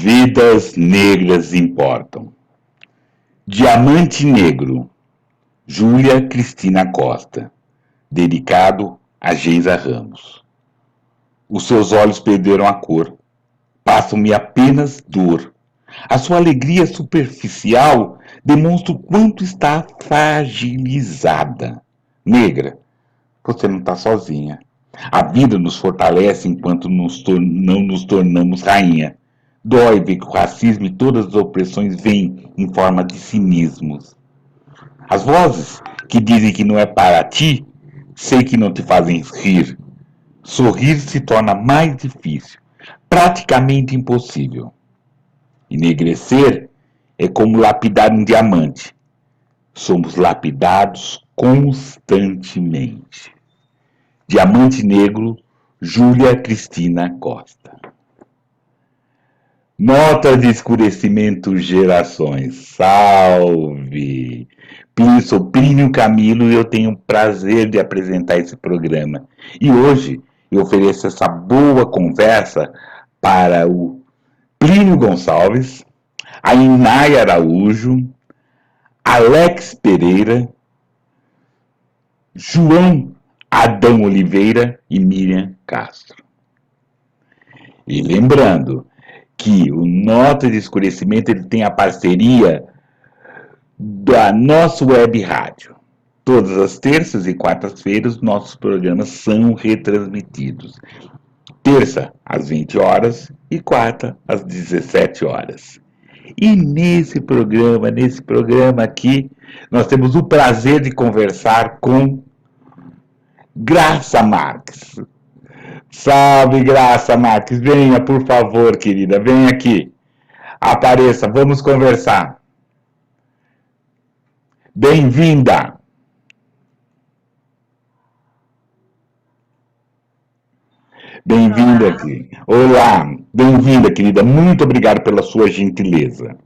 Vidas negras importam. Diamante Negro, Júlia Cristina Costa. Dedicado a Geisa Ramos. Os seus olhos perderam a cor. Passam-me apenas dor. A sua alegria superficial demonstra o quanto está fragilizada. Negra, você não está sozinha. A vida nos fortalece enquanto não nos tornamos rainha. Dói ver que o racismo e todas as opressões vêm em forma de cinismos. As vozes que dizem que não é para ti, sei que não te fazem rir. Sorrir se torna mais difícil, praticamente impossível. Enegrecer é como lapidar um diamante. Somos lapidados constantemente. Diamante Negro, Júlia Cristina Costa. Notas de escurecimento gerações. Salve! Sou Plínio Camilo e eu tenho o prazer de apresentar esse programa. E hoje eu ofereço essa boa conversa para o Plínio Gonçalves, a Inay Araújo, Alex Pereira, João Adão Oliveira e Miriam Castro. E lembrando que o Nota de Escurecimento ele tem a parceria da nossa web rádio. Todas as terças e quartas-feiras, nossos programas são retransmitidos. Terça, às 20 horas e quarta, às 17 horas. E nesse programa aqui, nós temos o prazer de conversar com Graça Marques. Salve, Graça Marques. Venha, por favor, querida. Venha aqui. Apareça, vamos conversar. Bem-vinda. Bem-vinda aqui. Olá, bem-vinda, querida. Muito obrigado pela sua gentileza.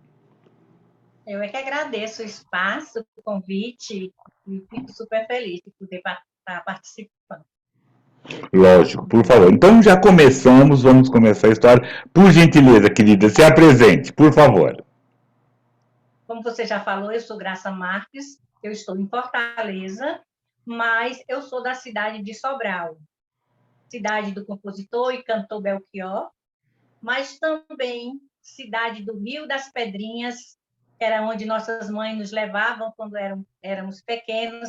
Eu é que agradeço o espaço, o convite, e fico super feliz de poder estar participando. Lógico, por favor. Então já começamos, vamos começar a história. Por gentileza, querida, se apresente, por favor. Como você já falou, eu sou Graça Marques, eu estou em Fortaleza, mas eu sou da cidade de Sobral, cidade do compositor e cantor Belchior, mas também cidade do Rio das Pedrinhas, que era onde nossas mães nos levavam quando éramos pequenos,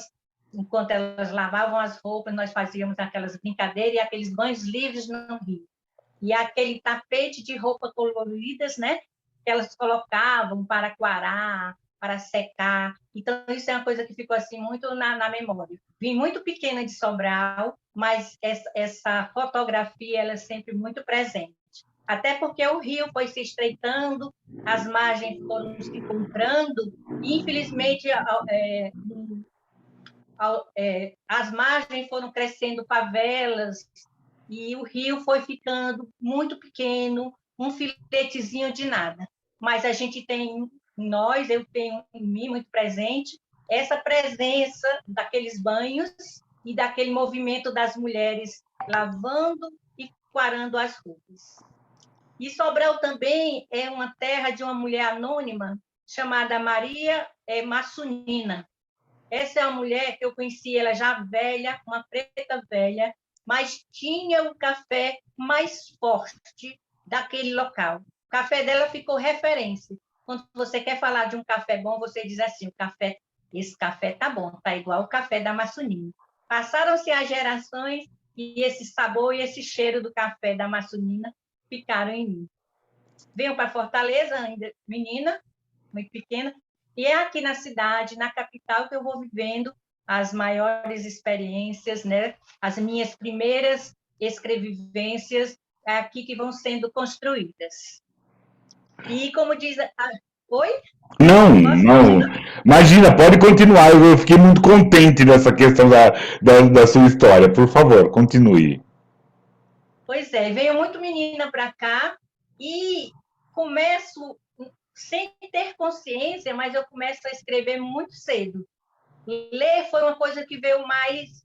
enquanto elas lavavam as roupas, nós fazíamos aquelas brincadeiras e aqueles banhos livres no rio. E aquele tapete de roupas coloridas, né, que elas colocavam para coarar, para secar. Então, isso é uma coisa que ficou assim muito na memória. Vim muito pequena de Sobral, mas essa fotografia ela é sempre muito presente. Até porque o rio foi se estreitando, as margens foram se encontrando, e, infelizmente, as margens foram crescendo favelas, e o rio foi ficando muito pequeno, um filetezinho de nada. Mas a gente tem em nós, eu tenho em mim muito presente, essa presença daqueles banhos e daquele movimento das mulheres lavando e quarando as roupas. E Sobral também é uma terra de uma mulher anônima chamada Maria Massunina. Essa é uma mulher que eu conheci, ela já velha, uma preta velha, mas tinha o café mais forte daquele local. O café dela ficou referência. Quando você quer falar de um café bom, você diz assim, esse café tá bom, tá igual o café da Massunina. Passaram-se as gerações e esse sabor e esse cheiro do café da Massunina ficaram em mim. Venho para Fortaleza, ainda menina, muito pequena, e é aqui na cidade, na capital, que eu vou vivendo as maiores experiências, né? As minhas primeiras escrevivências é aqui que vão sendo construídas. E como diz... Oi? Não. Imagina, pode continuar. Eu fiquei muito contente nessa questão da sua história. Por favor, continue. Pois é, venho muito menina para cá e começo sem ter consciência, mas eu começo a escrever muito cedo. Ler foi uma coisa que veio mais...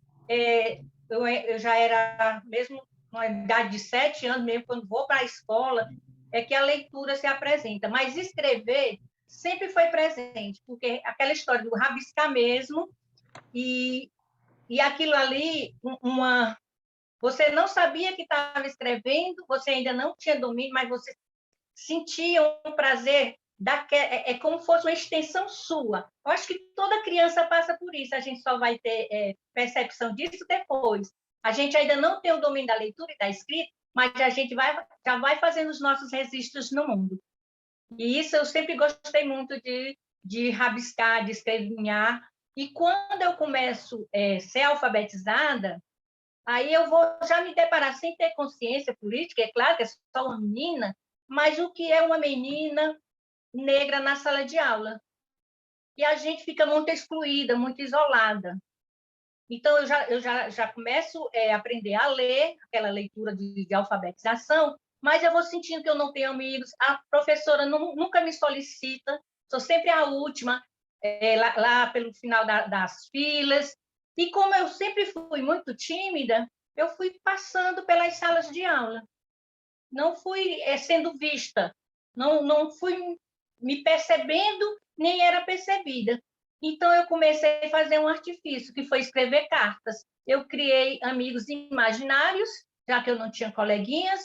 eu já era, mesmo na idade de 7 anos, mesmo quando vou para a escola, é que a leitura se apresenta, mas escrever sempre foi presente, porque aquela história do rabiscar mesmo, e aquilo ali, você não sabia que estava escrevendo, você ainda não tinha domínio, mas você sentia um prazer, é como se fosse uma extensão sua. Eu acho que toda criança passa por isso, a gente só vai ter percepção disso depois. A gente ainda não tem o domínio da leitura e da escrita, mas a gente já vai fazendo os nossos registros no mundo. E isso eu sempre gostei muito de rabiscar, de escrevinhar. E quando eu começo a ser alfabetizada, aí eu vou já me deparar sem ter consciência política, é claro que é só uma menina, mas o que é uma menina negra na sala de aula? E a gente fica muito excluída, muito isolada. Então, eu já começo a aprender a ler, aquela leitura de alfabetização, mas eu vou sentindo que eu não tenho amigos, a professora nunca me solicita, sou sempre a última, lá pelo final das filas. E como eu sempre fui muito tímida, eu fui passando pelas salas de aula. Não fui sendo vista, não fui me percebendo, nem era percebida. Então, eu comecei a fazer um artifício, que foi escrever cartas. Eu criei amigos imaginários, já que eu não tinha coleguinhas,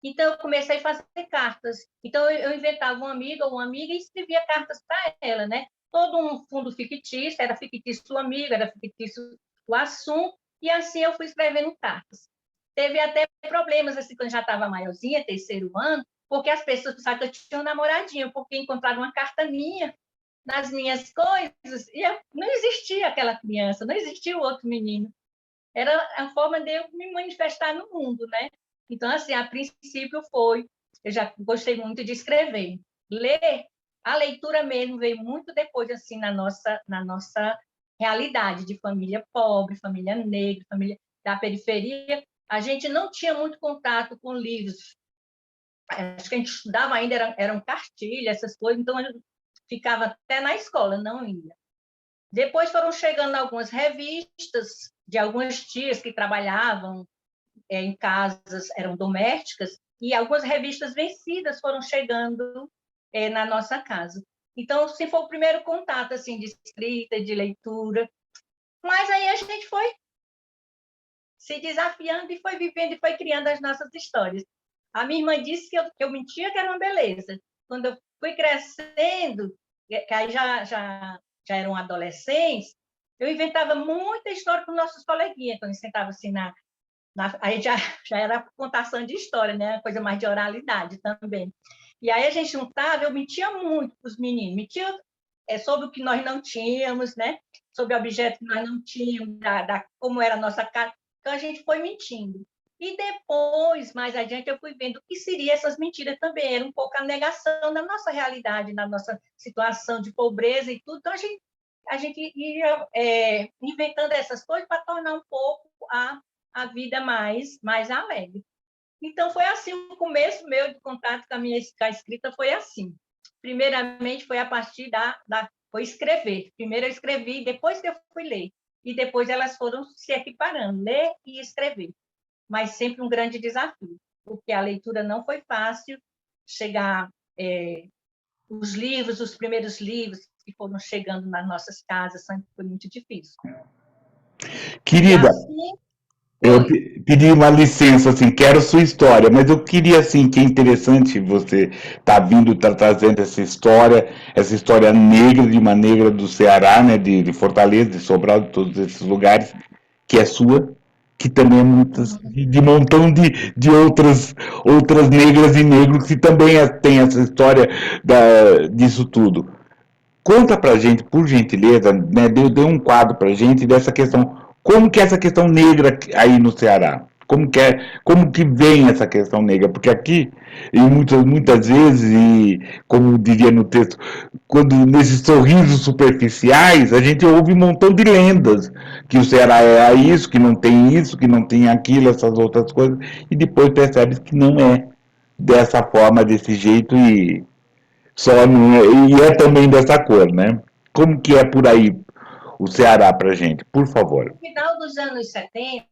então eu comecei a fazer cartas. Então, eu inventava um amigo ou uma amiga e escrevia cartas para ela, né? Todo um fundo fictício, era fictício o amigo, era fictício o assunto, e assim eu fui escrevendo cartas. Teve até problemas, assim, quando já estava maiorzinha, terceiro ano, porque as pessoas pensavam que eu tinha um namoradinho, porque encontraram uma carta minha nas minhas coisas, e não existia aquela criança, não existia o outro menino. Era a forma de eu me manifestar no mundo, né? Então, assim, a princípio eu já gostei muito de escrever. Ler, a leitura mesmo veio muito depois, assim, na nossa realidade de família pobre, família negra, família da periferia. A gente não tinha muito contato com livros. Acho que a gente estudava ainda, eram cartilhas, essas coisas, então a gente ficava até na escola, não ia. Depois foram chegando algumas revistas de algumas tias que trabalhavam em casas, eram domésticas, e algumas revistas vencidas foram chegando na nossa casa. Então, sim, foi o primeiro contato assim, de escrita, de leitura. Mas aí a gente foi se desafiando e foi vivendo e foi criando as nossas histórias. A minha irmã disse que eu mentia, que era uma beleza. Quando eu fui crescendo, que aí já eram adolescentes, eu inventava muita história com nossos coleguinhas, quando a gente sentava assim aí já era contação de história, né? Coisa mais de oralidade também. E aí a gente juntava, eu mentia muito para os meninos, mentia sobre o que nós não tínhamos, né? Sobre objetos que nós não tínhamos, como era a nossa casa. Então, a gente foi mentindo. E depois, mais adiante, eu fui vendo o que seriam essas mentiras também. Era um pouco a negação da nossa realidade, da nossa situação de pobreza e tudo. Então, a gente ia inventando essas coisas para tornar um pouco a vida mais alegre. Então, foi assim, o começo meu de contato com a escrita foi assim. Primeiramente, foi a partir foi escrever. Primeiro eu escrevi, depois que eu fui ler. E depois elas foram se equiparando, ler e escrever. Mas sempre um grande desafio, porque a leitura não foi fácil. Chegar, os primeiros livros que foram chegando nas nossas casas, foi muito difícil. Querida, eu pedi uma licença, assim, quero sua história, mas eu queria, assim, que é interessante você tá vindo, tá trazendo essa história negra, de uma negra do Ceará, né, de Fortaleza, de Sobral, de todos esses lugares, que é sua, que também é muitas, de montão de outras negras e negros que também têm essa história disso tudo. Conta pra gente, por gentileza, né, dê um quadro pra gente dessa questão. Como que é essa questão negra aí no Ceará? Como que vem essa questão negra? Porque aqui, e muitas vezes, e como diria no texto, quando nesses sorrisos superficiais, a gente ouve um montão de lendas, que o Ceará é isso, que não tem aquilo, essas outras coisas, e depois percebe que não é dessa forma, desse jeito, só não é, e é também dessa cor, né? Como que é por aí o Ceará pra gente, por favor? No final dos anos 70,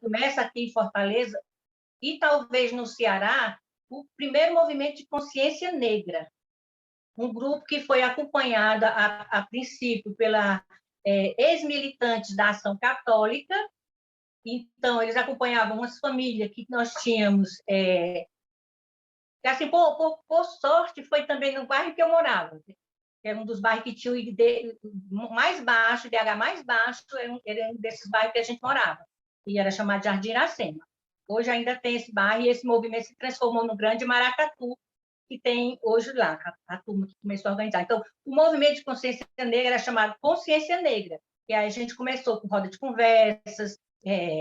começa aqui em Fortaleza, e talvez no Ceará, o primeiro movimento de consciência negra, um grupo que foi acompanhado, a princípio, pela ex-militantes da Ação Católica. Então, eles acompanhavam umas famílias que nós tínhamos, assim, por sorte, foi também no bairro que eu morava, que era um dos bairros que tinha o ID mais baixo, o IDH mais baixo, era um desses bairros que a gente morava, e era chamado Jardim Iracema. Hoje ainda tem esse bairro, e esse movimento se transformou no Grande Maracatu, que tem hoje lá, a turma que começou a organizar. Então, o movimento de consciência negra era chamado Consciência Negra, e aí a gente começou com roda de conversas,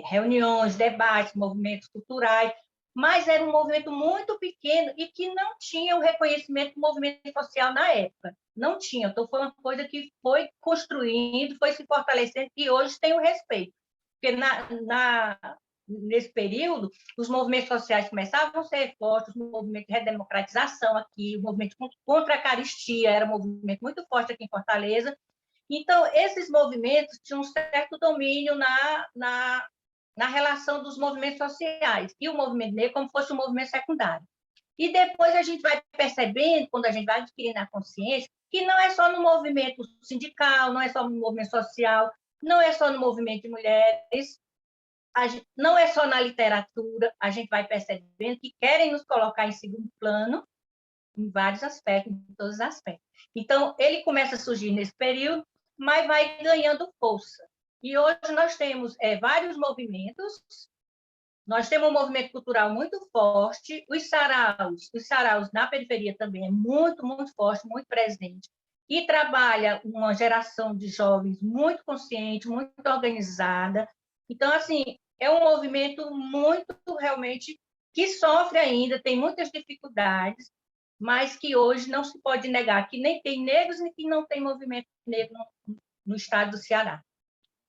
reuniões, debates, movimentos culturais, mas era um movimento muito pequeno e que não tinha o reconhecimento do movimento social na época. Não tinha. Então, foi uma coisa que foi construindo, foi se fortalecendo e hoje tem o respeito. Porque nesse período, os movimentos sociais começavam a ser fortes, o movimento de redemocratização aqui, o movimento contra a caristia era um movimento muito forte aqui em Fortaleza. Então, esses movimentos tinham um certo domínio na relação dos movimentos sociais, e o movimento negro como fosse um movimento secundário. E depois a gente vai percebendo, quando a gente vai adquirindo a consciência, que não é só no movimento sindical, não é só no movimento social, não é só no movimento de mulheres, não é só na literatura, a gente vai percebendo que querem nos colocar em segundo plano, em vários aspectos, em todos os aspectos. Então, ele começa a surgir nesse período, mas vai ganhando força. E hoje nós temos vários movimentos, nós temos um movimento cultural muito forte, os saraus na periferia também é muito, muito forte, muito presente, e trabalha uma geração de jovens muito consciente, muito organizada. Então, assim, é um movimento muito, realmente, que sofre ainda, tem muitas dificuldades, mas que hoje não se pode negar que nem tem negros e que não tem movimento negro no estado do Ceará.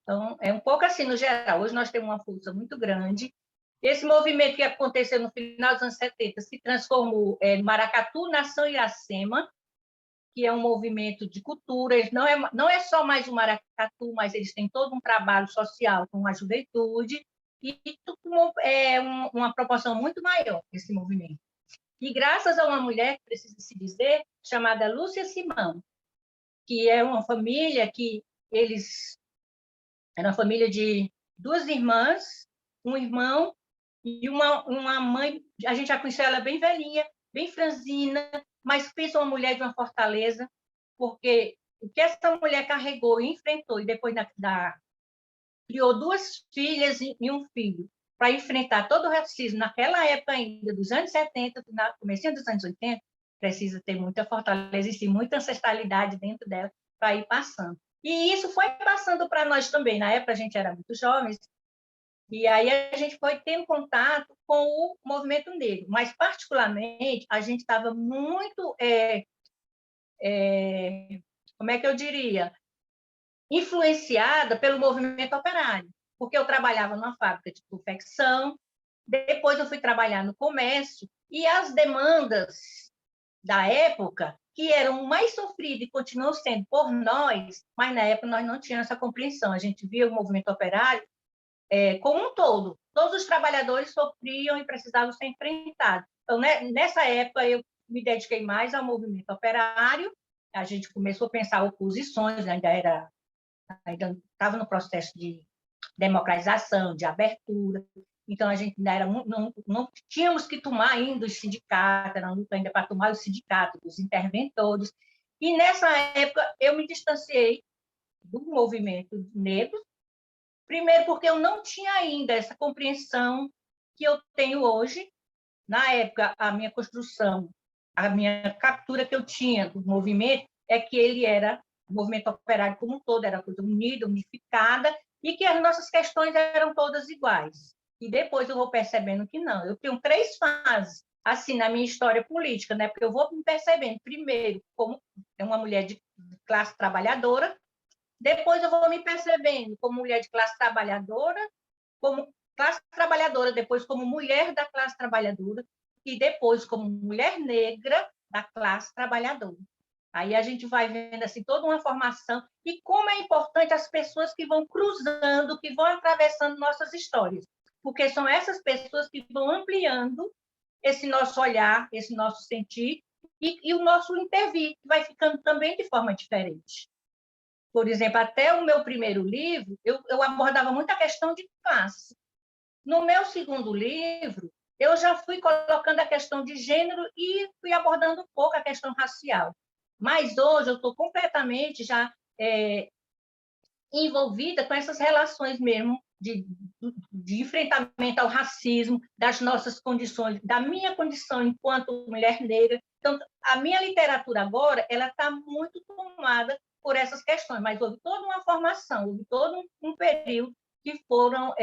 Então, é um pouco assim, no geral. Hoje nós temos uma força muito grande. Esse movimento que aconteceu no final dos anos 70 se transformou em Maracatu, Nação Iracema, que é um movimento de cultura. Eles não é só mais o Maracatu, mas eles têm todo um trabalho social com a juventude, e é uma proporção muito maior, esse movimento. E graças a uma mulher, precisa se dizer, chamada Lúcia Simão, que é uma família que eles... Era uma família de duas irmãs, um irmão e uma mãe. A gente já conheceu ela bem velhinha, bem franzina, mas pensa uma mulher de uma fortaleza, porque o que essa mulher carregou e enfrentou, e depois criou duas filhas e um filho, para enfrentar todo o racismo naquela época ainda, dos anos 70, comecinho dos anos 80, precisa ter muita fortaleza e muita ancestralidade dentro dela para ir passando. E isso foi passando para nós também. Na época a gente era muito jovens, e aí a gente foi tendo contato com o movimento negro, mas particularmente a gente estava muito, como é que eu diria, influenciada pelo movimento operário, porque eu trabalhava numa fábrica de confecção, depois eu fui trabalhar no comércio, e as demandas da época, que eram mais sofridas e continuam sendo por nós, mas na época nós não tínhamos essa compreensão. A gente via o movimento operário como um todo. Todos os trabalhadores sofriam e precisavam ser enfrentados. Então, né, nessa época, eu me dediquei mais ao movimento operário, a gente começou a pensar oposições, ainda estava no processo de democratização, de abertura. Então, a gente ainda era, não tínhamos que tomar ainda os sindicatos, era uma luta ainda para tomar os sindicatos, dos interventores. E, nessa época, eu me distanciei do movimento negro, primeiro porque eu não tinha ainda essa compreensão que eu tenho hoje. Na época, a minha construção, a minha captura que eu tinha do movimento é que ele era o movimento operário como um todo, era coisa unida, unificada, e que as nossas questões eram todas iguais. E depois eu vou percebendo que não. Eu tenho 3 fases assim na minha história política, né? Porque eu vou me percebendo primeiro como uma mulher de classe trabalhadora, depois eu vou me percebendo como mulher de classe trabalhadora, como classe trabalhadora, depois como mulher da classe trabalhadora e depois como mulher negra da classe trabalhadora. Aí a gente vai vendo assim toda uma formação e como é importante as pessoas que vão cruzando, que vão atravessando nossas histórias, porque são essas pessoas que vão ampliando esse nosso olhar, esse nosso sentir e o nosso intervir, que vai ficando também de forma diferente. Por exemplo, até o meu primeiro livro, eu abordava muito a questão de classe. No meu segundo livro, eu já fui colocando a questão de gênero e fui abordando um pouco a questão racial. Mas hoje eu estou completamente já envolvida com essas relações mesmo de enfrentamento ao racismo, das nossas condições, da minha condição enquanto mulher negra. Então, a minha literatura agora ela está muito tomada por essas questões, mas houve toda uma formação, houve todo um período que foram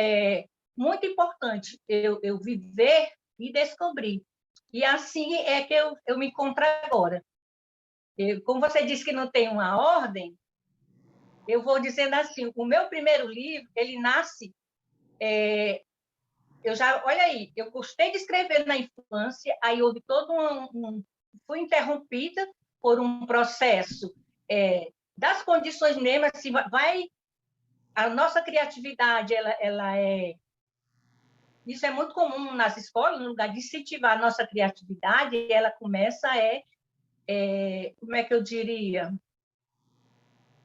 muito importantes eu viver e descobrir. E assim é que eu me encontro agora. Como você disse que não tem uma ordem, eu vou dizendo assim, o meu primeiro livro, ele nasce, olha aí, eu gostei de escrever na infância, aí houve todo fui interrompida por um processo das condições mesmo, assim, a nossa criatividade, ela isso é muito comum nas escolas, no lugar de incentivar a nossa criatividade, ela começa como é que eu diria?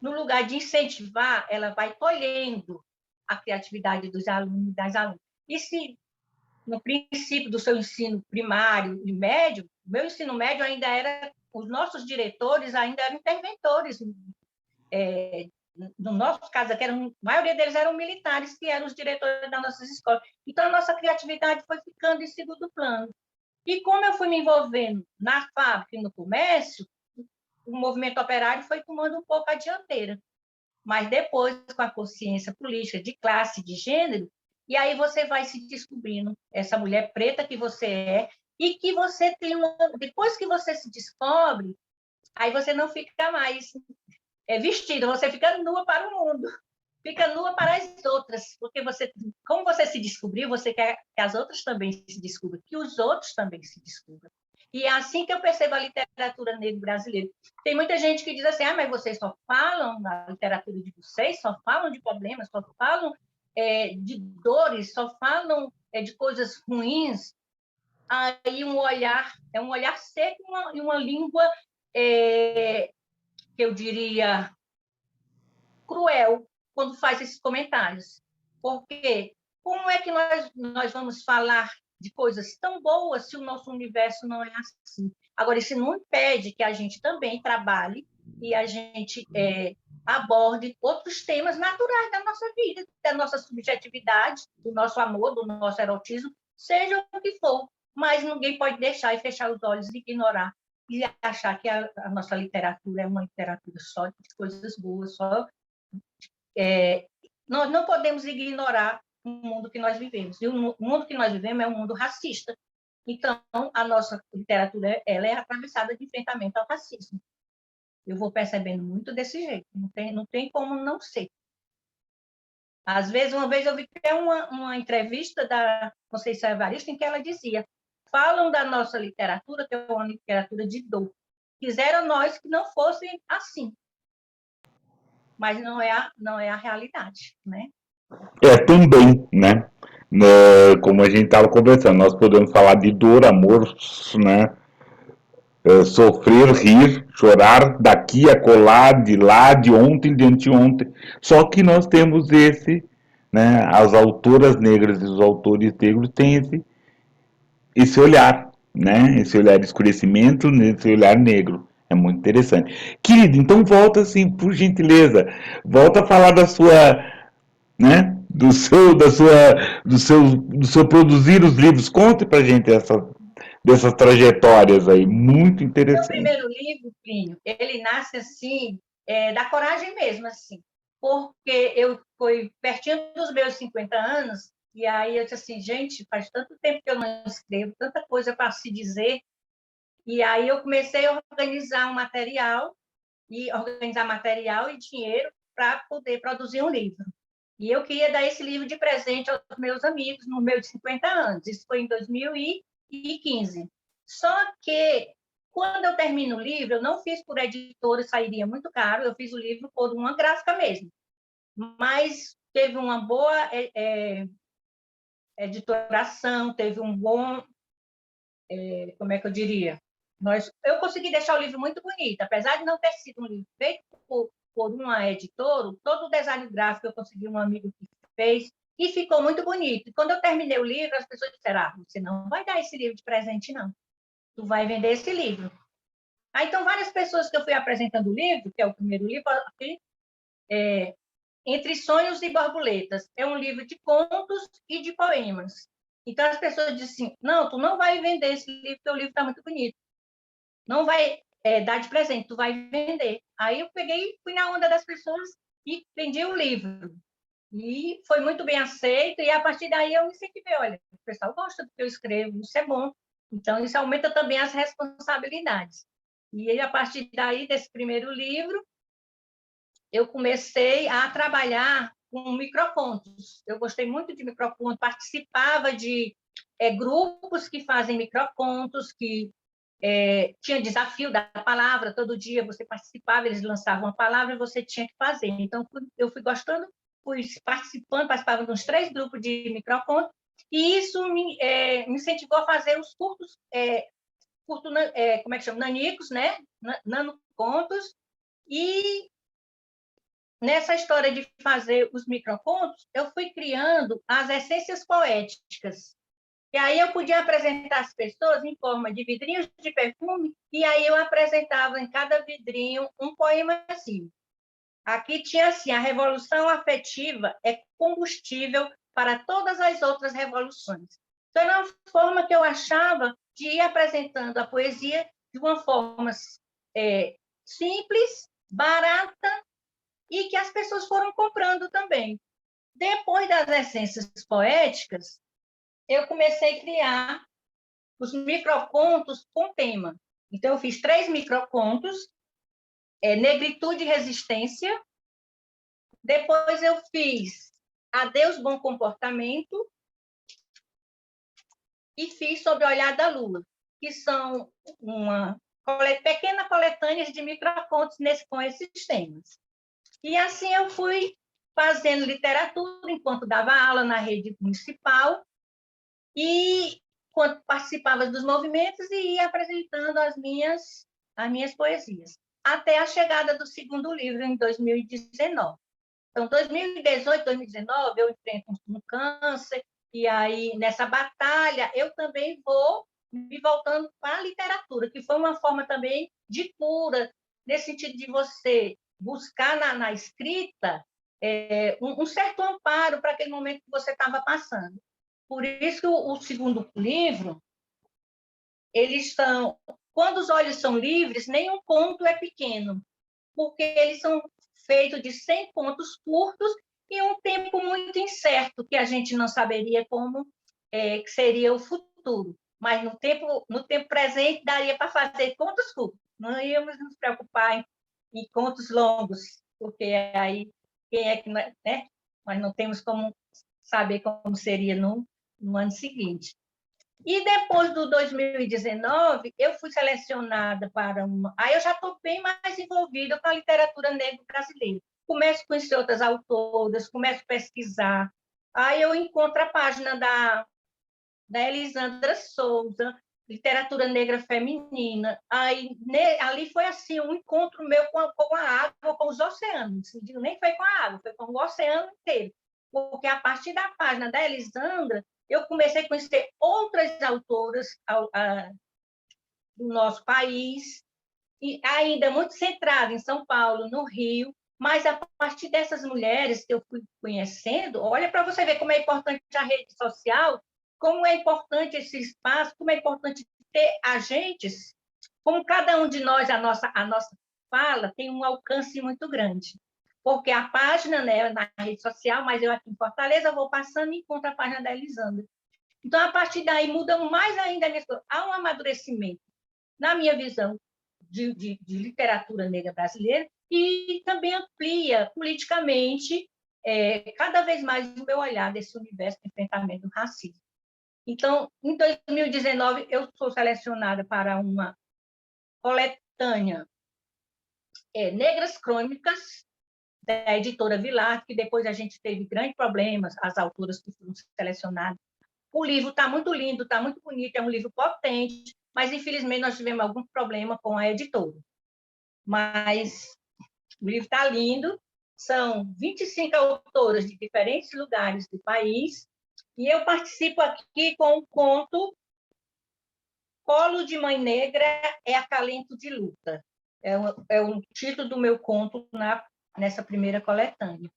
No lugar de incentivar, ela vai tolhendo a criatividade dos alunos e das alunas. E se, no princípio do seu ensino primário e médio, meu ensino médio ainda era, os nossos diretores ainda eram interventores. No nosso caso, a maioria deles eram militares, que eram os diretores das nossas escolas. Então, a nossa criatividade foi ficando em segundo plano. E como eu fui me envolvendo na fábrica e no comércio, o movimento operário foi tomando um pouco a dianteira. Mas depois, com a consciência política de classe, de gênero, e aí você vai se descobrindo essa mulher preta que você é, e que você tem depois que você se descobre, aí você não fica mais vestida, você fica nua para o mundo, fica nua para as outras, porque como você se descobriu, você quer que as outras também se descubram, que os outros também se descubram. E é assim que eu percebo a literatura negra brasileira. Tem muita gente que diz assim, mas vocês só falam na literatura de vocês, só falam de problemas, só falam de dores, só falam de coisas ruins. Aí é um olhar seco e uma língua, que eu diria, cruel, quando faz esses comentários. Porque como é que nós vamos falar de coisas tão boas se o nosso universo não é assim? Agora, isso não impede que a gente também trabalhe e a gente aborde outros temas naturais da nossa vida, da nossa subjetividade, do nosso amor, do nosso erotismo, seja o que for. Mas ninguém pode deixar e fechar os olhos e ignorar e achar que a nossa literatura é uma literatura só de coisas boas, só nós não podemos ignorar o mundo que nós vivemos. E o mundo que nós vivemos é um mundo racista. Então, a nossa literatura ela é atravessada de enfrentamento ao racismo. Eu vou percebendo muito desse jeito. Não tem como não ser. Às vezes, uma vez eu vi até uma entrevista da Conceição Evaristo em que ela dizia: falam da nossa literatura, que é uma literatura de dor. Quiseram nós que não fossem assim. Mas não é a realidade, né? Também, né? Como a gente estava conversando, nós podemos falar de dor, amor, né? Sofrer, rir, chorar, daqui, acolá, de lá, de ontem, de anteontem. Só que nós temos né? As autoras negras e os autores negros têm esse olhar, né? Esse olhar de escurecimento, esse olhar negro. É muito interessante. Querido, então volta assim, por gentileza, volta a falar da sua, né? Do seu produzir os livros. Conte pra gente dessas trajetórias aí, muito Meu interessante. primeiro livro, Plínio, ele nasce assim, da coragem mesmo, assim, porque eu fui pertinho dos meus 50 anos, e aí eu disse assim, gente, faz tanto tempo que eu não escrevo, tanta coisa para se dizer, e aí eu comecei a organizar material e dinheiro para poder produzir um livro. E eu queria dar esse livro de presente aos meus amigos no meu de 50 anos. Isso foi em 2015. Só que, quando eu termino o livro, eu não fiz por editora, sairia muito caro, eu fiz o livro por uma gráfica mesmo. Mas teve uma boa editoração, teve um bom como é que eu diria? Eu consegui deixar o livro muito bonito, apesar de não ter sido um livro feito por uma editora, todo o design gráfico eu consegui um amigo que fez, e ficou muito bonito. E quando eu terminei o livro, as pessoas disseram, você não vai dar esse livro de presente, não. Tu vai vender esse livro. Então, várias pessoas que eu fui apresentando o livro, que é o primeiro livro, Entre Sonhos e Borboletas, é um livro de contos e de poemas. Então, as pessoas dizem assim, não, tu não vai vender esse livro, porque o livro está muito bonito. Não vai dar de presente, tu vai vender. Aí eu peguei, fui na onda das pessoas e vendi o livro. E foi muito bem aceito, e a partir daí eu me incentivei, olha, o pessoal gosta do que eu escrevo, isso é bom. Então, isso aumenta também as responsabilidades. E aí, a partir daí, desse primeiro livro, eu comecei a trabalhar com microcontos. Eu gostei muito de microcontos, participava de grupos que fazem microcontos, que tinha desafio da palavra, todo dia você participava, eles lançavam uma palavra e você tinha que fazer. Então, eu fui gostando, fui participava de uns 3 grupos de microcontos, e isso me incentivou a fazer os curtos, como é que chama? Nanicos, né? Nanocontos, e nessa história de fazer os microcontos, eu fui criando as essências poéticas. E aí eu podia apresentar as pessoas em forma de vidrinhos de perfume, e aí eu apresentava em cada vidrinho um poema assim. Aqui tinha assim, a revolução afetiva é combustível para todas as outras revoluções. Então, era uma forma que eu achava de ir apresentando a poesia de uma forma simples, barata, e que as pessoas foram comprando também. Depois das essências poéticas, eu comecei a criar os microcontos com tema. Então, eu fiz 3 microcontos, Negritude e Resistência. Depois eu fiz Adeus Bom Comportamento e fiz Sobre o Olhar da Lua, que são uma pequena coletânea de microcontos com esses temas. E assim eu fui fazendo literatura enquanto dava aula na rede municipal e quando participava dos movimentos e ia apresentando as minhas poesias, até a chegada do segundo livro em 2019. Então, 2018, 2019, eu enfrento um câncer, e aí, nessa batalha, eu também vou me voltando para a literatura, que foi uma forma também de cura, nesse sentido de você buscar na escrita um certo amparo para aquele momento que você estava passando. Por isso que o segundo livro, eles são... Quando os olhos são livres, nenhum conto é pequeno, porque eles são feitos de 100 contos curtos e um tempo muito incerto, que a gente não saberia como que seria o futuro. Mas no tempo presente daria para fazer contos curtos. Não íamos nos preocupar em contos longos, porque aí quem é que... Né? Nós não temos como saber como seria no ano seguinte. E depois do 2019, eu fui selecionada para uma... Aí eu já estou bem mais envolvida com a literatura negra brasileira. Começo a conhecer outras autoras, começo a pesquisar. Aí eu encontro a página da Elisandra Souza, Literatura Negra Feminina. Aí, ali foi assim, um encontro meu com a água, com os oceanos. Não digo nem foi com a água, foi com o oceano inteiro. Porque a partir da página da Elisandra, eu comecei a conhecer outras autoras do nosso país, e ainda muito centrada em São Paulo, no Rio, mas a partir dessas mulheres que eu fui conhecendo, olha para você ver como é importante a rede social, como é importante esse espaço, como é importante ter agentes, como cada um de nós, a nossa fala tem um alcance muito grande. Porque a página, né, na rede social, mas eu aqui em Fortaleza, vou passando e encontro a página da Elisandra. Então, a partir daí, muda mais ainda. Há um amadurecimento, na minha visão, de literatura negra brasileira, e também amplia politicamente cada vez mais o meu olhar desse universo de enfrentamento do racismo. Então, em 2019, eu sou selecionada para uma coletânea Negras Crônicas, da editora Vilar, que depois a gente teve grandes problemas, as autoras que foram selecionadas O livro está muito lindo, está muito bonito, é um livro potente, mas, infelizmente, nós tivemos algum problema com a editora. Mas o livro está lindo, são 25 autoras de diferentes lugares do país, e eu participo aqui com o conto Colo de Mãe Negra é Acalento de Luta. É o título do meu conto nessa primeira coletânea.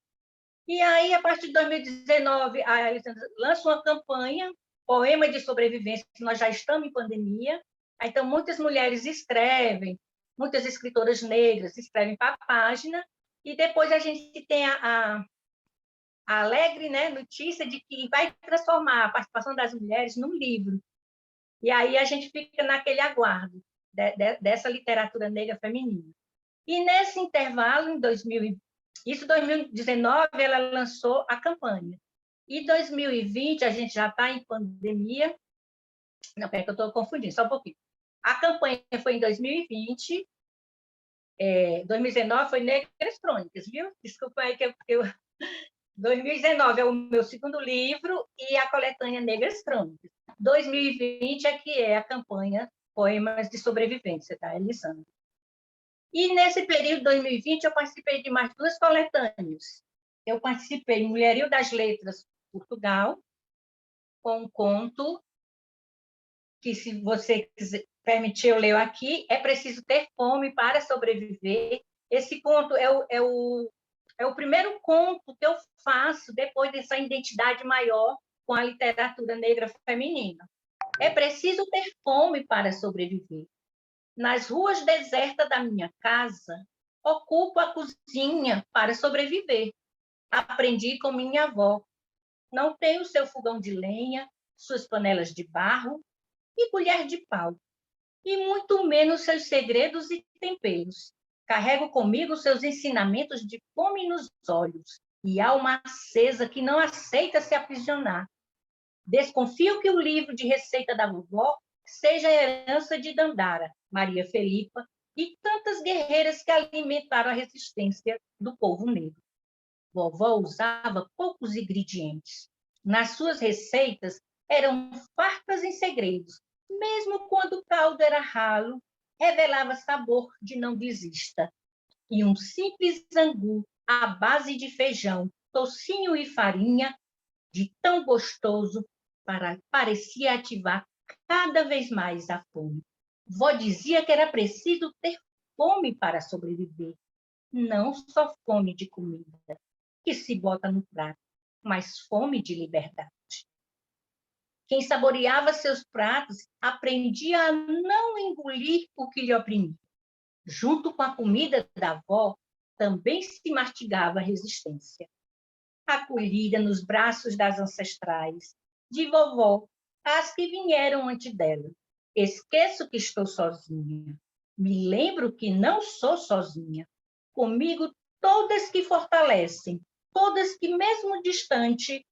E aí, a partir de 2019, a Elisângela lança uma campanha, Poema de Sobrevivência, que nós já estamos em pandemia. Então, muitas mulheres escrevem, muitas escritoras negras escrevem para a página, e depois a gente tem a alegre, né, notícia de que vai transformar a participação das mulheres num livro. E aí a gente fica naquele aguardo dessa literatura negra feminina. E nesse intervalo, em 2019, ela lançou a campanha. E 2020, a gente já está em pandemia. Não, peraí que eu estou confundindo, só um pouquinho. A campanha foi em 2020, 2019 foi Negras Crônicas, viu? Desculpa aí que eu 2019 é o meu segundo livro e a coletânea Negras Crônicas. 2020 é que é a campanha Poemas de Sobrevivência, da Elisângela. E nesse período de 2020 eu participei de mais 2 coletâneas. Eu participei em Mulherio das Letras, Portugal, com um conto que, se você quiser permitir, eu leio aqui, É Preciso Ter Fome para Sobreviver. Esse conto é o primeiro conto que eu faço depois dessa identidade maior com a literatura negra feminina. É preciso ter fome para sobreviver. Nas ruas desertas da minha casa, ocupo a cozinha para sobreviver. Aprendi com minha avó. Não tenho seu fogão de lenha, suas panelas de barro e colher de pau, e muito menos seus segredos e temperos. Carrego comigo seus ensinamentos de fome nos olhos e alma acesa que não aceita se aprisionar. Desconfio que o livro de receita da vovó seja a herança de Dandara, Maria Felipa e tantas guerreiras que alimentaram a resistência do povo negro. Vovó usava poucos ingredientes. Nas suas receitas eram fartas em segredos. Mesmo quando o caldo era ralo, revelava sabor de não desista. E um simples angu à base de feijão, tocinho e farinha, de tão gostoso, parecia ativar cada vez mais a fome. Vó dizia que era preciso ter fome para sobreviver, não só fome de comida, que se bota no prato, mas fome de liberdade. Quem saboreava seus pratos aprendia a não engolir o que lhe oprimia. Junto com a comida da avó, também se mastigava a resistência. Acolhida nos braços das ancestrais, de vovó, as que vieram antes dela. Esqueço que estou sozinha. Me lembro que não sou sozinha. Comigo todas que fortalecem, todas que, mesmo distante,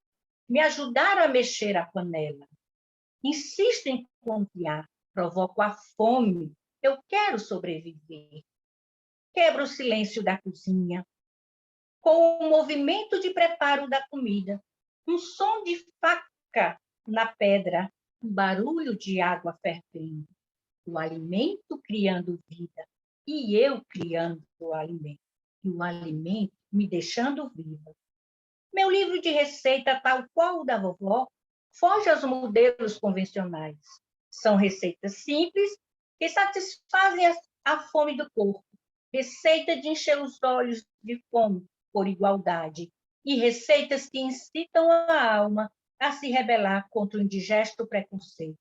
me ajudaram a mexer a panela. Insisto em confiar, provoco a fome, eu quero sobreviver. Quebro o silêncio da cozinha, com o movimento de preparo da comida, um som de faca na pedra, um barulho de água fervendo, o alimento criando vida, e eu criando o alimento, e o alimento me deixando viva. Meu livro de receita, tal qual o da vovó, foge aos modelos convencionais. São receitas simples que satisfazem a fome do corpo. Receita de encher os olhos de fome por igualdade. E receitas que incitam a alma a se rebelar contra o indigesto preconceito.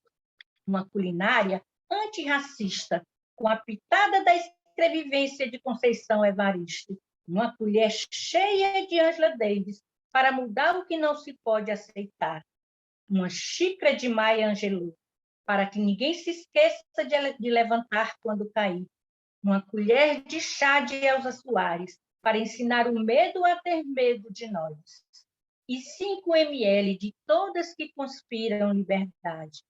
Uma culinária antirracista, com a pitada da escrevivência de Conceição Evaristo. Uma colher cheia de Angela Davis para mudar o que não se pode aceitar. Uma xícara de Maya Angelou, para que ninguém se esqueça de levantar quando cair. Uma colher de chá de Elza Soares, para ensinar o medo a ter medo de nós. E 5 ml de todas que conspiram liberdade.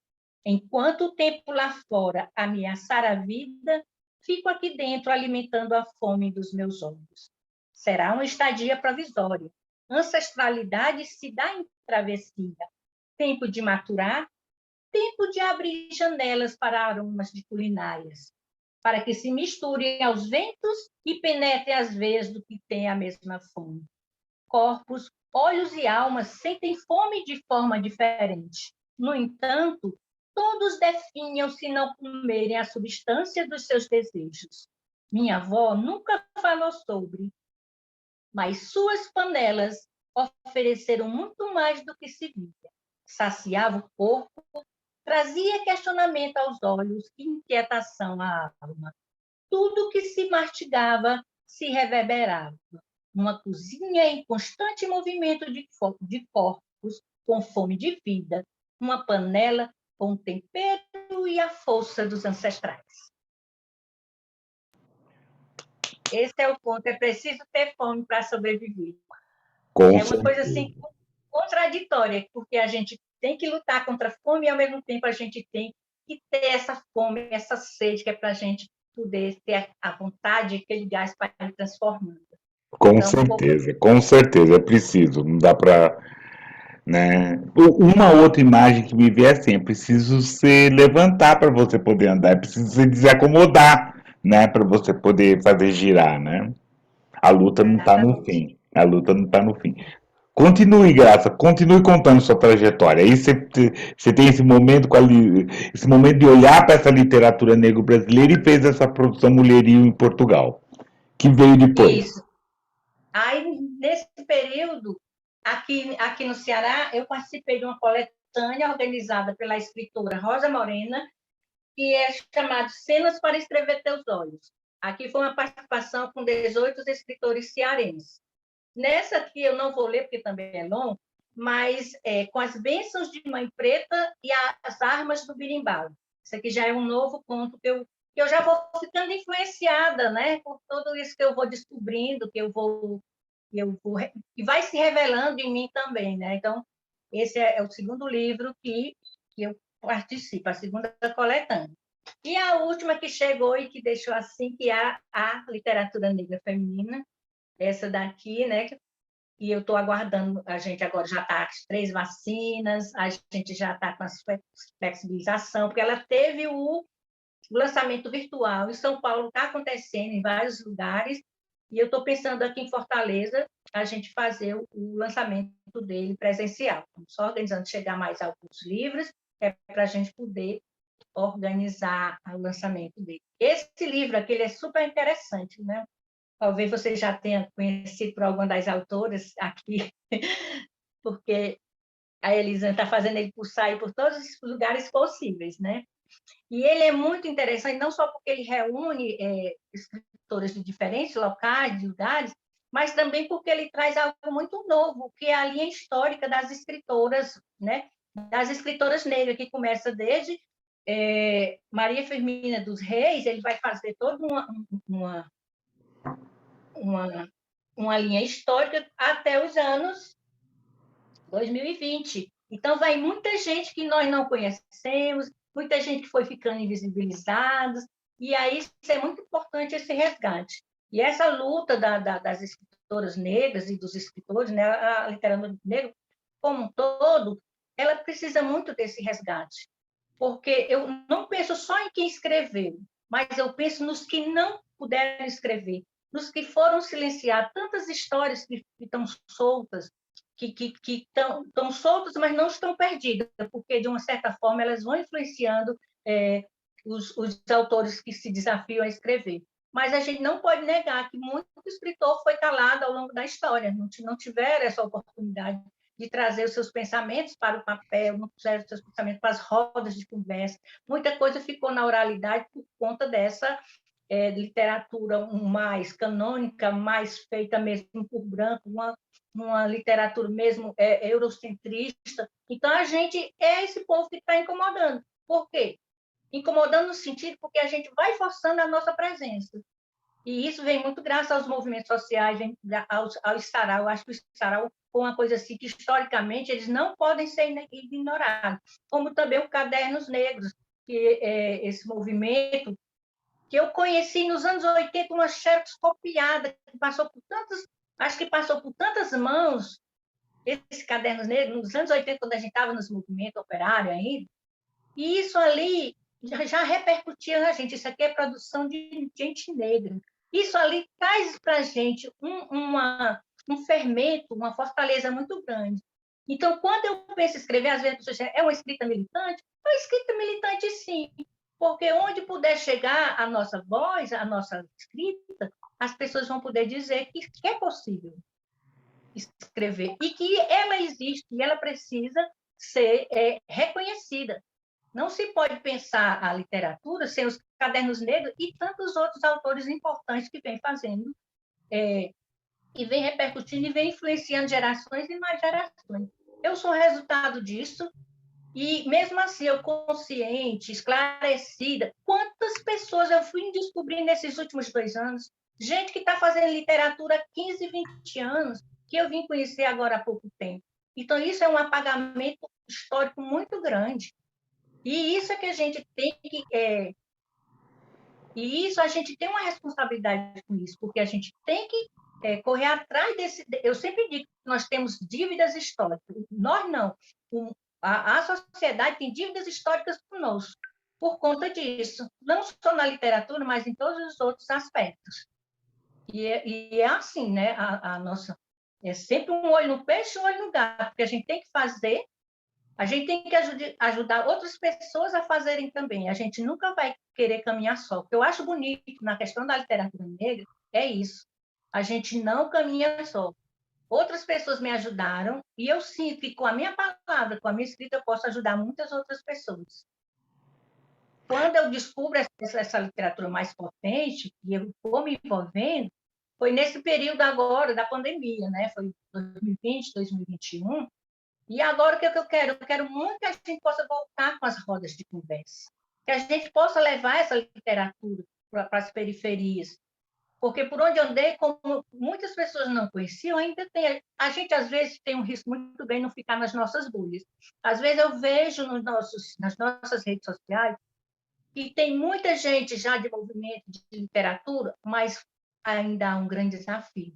Enquanto o tempo lá fora ameaçar a vida, fico aqui dentro alimentando a fome dos meus olhos. Será uma estadia provisória. Ancestralidade se dá em travessia. tempo de maturar, tempo de abrir janelas para aromas de culinárias, para que se misturem aos ventos e penetrem as veias do que tem a mesma fome. Corpos, olhos e almas sentem fome de forma diferente. No entanto, todos definham se não comerem a substância dos seus desejos. Minha avó nunca falou sobre, mas suas panelas ofereceram muito mais do que se via. Saciava o corpo, trazia questionamento aos olhos e inquietação à alma. Tudo que se mastigava se reverberava. Uma cozinha em constante movimento de corpos com fome de vida. Uma panela com o tempero e a força dos ancestrais. Esse é o ponto. É preciso ter fome para sobreviver. Com É uma coisa assim certeza. contraditória, porque a gente tem que lutar contra a fome e, ao mesmo tempo, a gente tem que ter essa fome, essa sede, que é para a gente poder ter a vontade, aquele gás para ir transformando. Então, Com certeza, é preciso, não dá para, né? Uma outra imagem que me vê é assim, é preciso se levantar para você poder andar, é preciso se desacomodar, né, para você poder fazer girar, né? A luta não está no exatamente. fim, a luta não está no fim. Continue, Graça, continue contando sua trajetória. Aí você tem esse momento, esse momento de olhar para essa literatura negro-brasileira e fez essa produção Mulherio em Portugal, que veio depois. Isso. Aí, nesse período, aqui no Ceará, eu participei de uma coletânea organizada pela escritora Rosa Morena, que é chamado Cenas para Escrever Teus Olhos. Aqui foi uma participação com 18 escritores cearenses. Nessa aqui eu não vou ler, porque também é longo, mas com as bênçãos de Mãe Preta e as armas do Birimbau. Isso aqui já é um novo conto que eu já vou ficando influenciada, né, por tudo isso que eu vou descobrindo, que vai se revelando em mim também, né? Então, esse é o segundo livro que eu participo, a segunda coletânea. E a última que chegou e que deixou assim, que é a literatura negra feminina, essa daqui, né? E eu estou aguardando, a gente agora já está com as 3 vacinas, a gente já está com a flexibilização, porque ela teve o lançamento virtual. Em São Paulo está acontecendo em vários lugares, e eu estou pensando aqui em Fortaleza a gente fazer o lançamento dele presencial. Estamos só organizando chegar mais alguns livros, para a gente poder organizar o lançamento dele. Esse livro aqui ele é super interessante, né? Talvez você já tenha conhecido por alguma das autoras aqui, porque a Elisângela está fazendo ele sair por todos os lugares possíveis, né? E ele é muito interessante, não só porque ele reúne escritoras de diferentes locais, de lugares, mas também porque ele traz algo muito novo, que é a linha histórica das escritoras, né? Das escritoras negras, que começa desde Maria Firmina dos Reis, ele vai fazer toda uma, uma linha histórica até os anos 2020. Então, vai muita gente que nós não conhecemos, muita gente que foi ficando invisibilizada, e aí isso é muito importante, esse resgate. E essa luta das escritoras negras e dos escritores, né, a literatura negra como um todo, ela precisa muito desse resgate, porque eu não penso só em quem escreveu, mas eu penso nos que não puderam escrever, nos que foram silenciados, tantas histórias que estão soltas, que estão soltas, mas não estão perdidas, porque, de uma certa forma, elas vão influenciando os autores que se desafiam a escrever. Mas a gente não pode negar que muito escritor foi calado ao longo da história, não tiveram essa oportunidade de trazer os seus pensamentos para o papel, não trouxeram os seus pensamentos para as rodas de conversa. Muita coisa ficou na oralidade por conta dessa literatura mais canônica, mais feita mesmo por branco, uma literatura mesmo eurocentrista. Então, a gente é esse povo que está incomodando. Por quê? Incomodando no sentido porque a gente vai forçando a nossa presença. E isso vem muito graças aos movimentos sociais, vem ao Sarau. Eu acho que o Sarau foi uma coisa assim que, historicamente, eles não podem ser ignorados. Como também o Cadernos Negros, que é esse movimento que eu conheci nos anos 80, uma xerox copiada, que passou por tantas, acho que passou por tantas mãos, esse Cadernos Negros, nos anos 80, quando a gente estava nos movimentos operários ainda, e isso ali já repercutia na gente. Isso aqui é produção de gente negra. Isso ali traz para a gente um fermento, uma fortaleza muito grande. Então, quando eu penso em escrever, às vezes a pessoa diz, é uma escrita militante? É uma escrita militante, sim, porque onde puder chegar a nossa voz, a nossa escrita, as pessoas vão poder dizer que é possível escrever e que ela existe e ela precisa ser reconhecida. Não se pode pensar a literatura sem os Cadernos Negros e tantos outros autores importantes que vêm fazendo, e vêm repercutindo e vêm influenciando gerações e mais gerações. Eu sou resultado disso, e mesmo assim, eu consciente, esclarecida, quantas pessoas eu fui descobrindo nesses últimos 2 anos, gente que está fazendo literatura há 15, 20 anos, que eu vim conhecer agora há pouco tempo. Então, isso é um apagamento histórico muito grande. E isso é que a gente tem que... E isso a gente tem uma responsabilidade com isso, porque a gente tem que correr atrás desse... Eu sempre digo que nós temos dívidas históricas. Nós não. A sociedade tem dívidas históricas conosco, por conta disso. Não só na literatura, mas em todos os outros aspectos. E é assim, né? A nossa... É sempre um olho no peixe e um olho no gato, porque a gente tem que fazer. A gente tem que ajudar outras pessoas a fazerem também. A gente nunca vai querer caminhar só. O que eu acho bonito na questão da literatura negra é isso. A gente não caminha só. Outras pessoas me ajudaram e eu sinto que com a minha palavra, com a minha escrita, eu posso ajudar muitas outras pessoas. Quando eu descubro essa literatura mais potente, e eu vou me envolvendo, foi nesse período agora da pandemia, né? Foi 2020, 2021. E agora, o que eu quero? Eu quero muito que a gente possa voltar com as rodas de conversa, que a gente possa levar essa literatura para as periferias, porque por onde eu andei, como muitas pessoas não conheciam, ainda tem... A gente, às vezes, tem um risco muito grande de não ficar nas nossas bolhas. Às vezes, eu vejo nas nossas redes sociais que tem muita gente já de movimento de literatura, mas ainda há um grande desafio.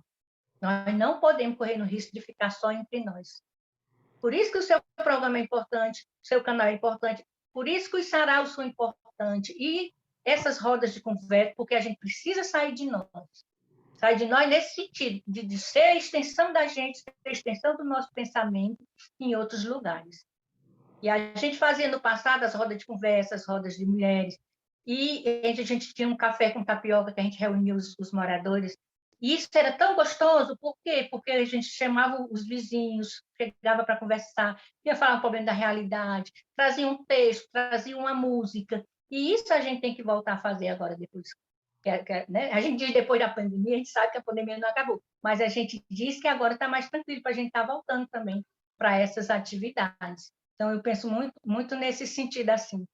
Nós não podemos correr no risco de ficar só entre nós. Por isso que o seu programa é importante, o seu canal é importante, por isso que os saraus são importantes, e essas rodas de conversa, porque a gente precisa sair de nós nesse sentido, de ser a extensão da gente, ser a extensão do nosso pensamento em outros lugares. E a gente fazia no passado as rodas de conversa, as rodas de mulheres, e a gente tinha um café com tapioca que a gente reunia os moradores. E isso era tão gostoso, por quê? Porque a gente chamava os vizinhos, chegava para conversar, ia falar um problema da realidade, trazia um texto, trazia uma música. E isso a gente tem que voltar a fazer agora, depois. Né? A gente diz depois da pandemia, a gente sabe que a pandemia não acabou, mas a gente diz que agora está mais tranquilo para a gente estar voltando também para essas atividades. Então, eu penso muito, muito nesse sentido, assim.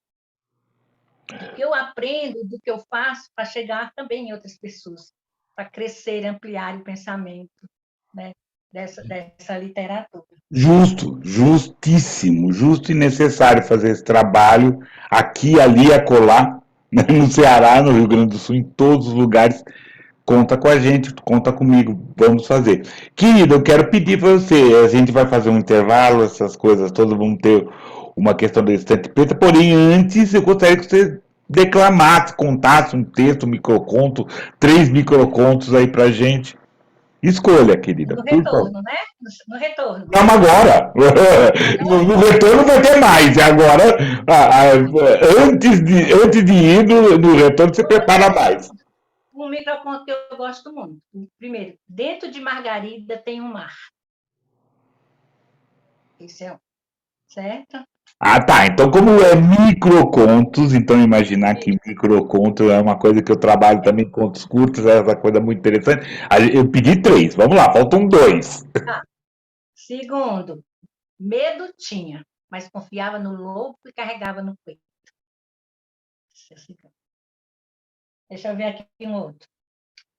Do que eu aprendo, do que eu faço para chegar também em outras pessoas, para crescer, ampliar o pensamento, né, dessa literatura. Justo, justíssimo, justo e necessário fazer esse trabalho aqui, ali, acolá, né, no Ceará, no Rio Grande do Sul, em todos os lugares. Conta com a gente, conta comigo, vamos fazer. Querida, eu quero pedir para você, a gente vai fazer um intervalo, essas coisas todas, vamos ter uma questão da estante preta, porém antes eu gostaria que você declamasse, contasse um texto, um microconto, 3 microcontos aí pra gente. Escolha, querida, No por favor. retorno, né? No retorno. Vamos agora. No retorno vai ter mais. Agora, antes de ir no retorno, você prepara mais. Um microconto que eu gosto muito. Primeiro, dentro de Margarida tem um mar. Esse é um, certo? Ah, tá. Então, como é microcontos, então imaginar que microconto é uma coisa que eu trabalho também, contos curtos, é essa coisa muito interessante. Eu pedi 3, vamos lá, faltam 2. Ah, segundo, medo tinha, mas confiava no lobo e carregava no peito. Deixa eu ver aqui um outro.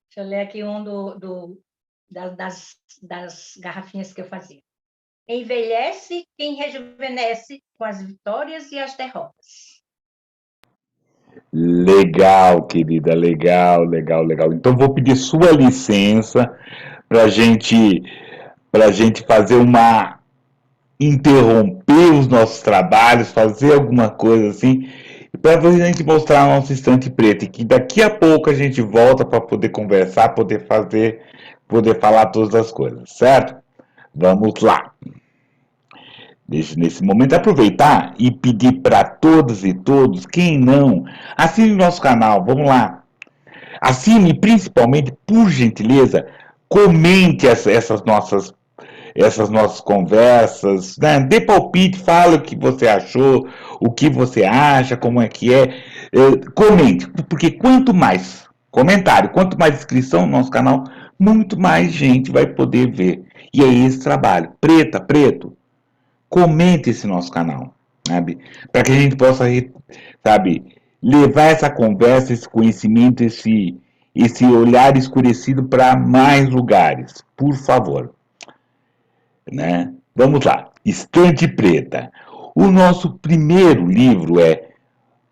Deixa eu ler aqui um das garrafinhas que eu fazia. Envelhece quem rejuvenesce com as vitórias e as derrotas. Legal, querida, legal, legal, legal. Então, vou pedir sua licença para a gente para a gente fazer interromper os nossos trabalhos, fazer alguma coisa assim, para a gente mostrar a nossa estante preta, e que daqui a pouco a gente volta para poder conversar, poder falar todas as coisas, certo? Vamos lá. Deixa nesse momento aproveitar e pedir para todas e todos, quem não, assine nosso canal, vamos lá. Assine principalmente, por gentileza, comente essas nossas conversas, né? Dê palpite, fala o que você achou, o que você acha, como é que é. Comente, porque quanto mais comentário, quanto mais inscrição no nosso canal, muito mais gente vai poder ver. E é esse trabalho. Preta, preto, comente esse nosso canal, sabe? Para que a gente possa, sabe, levar essa conversa, esse conhecimento, esse olhar escurecido para mais lugares, por favor, né? Vamos lá, Estante Preta. O nosso primeiro livro é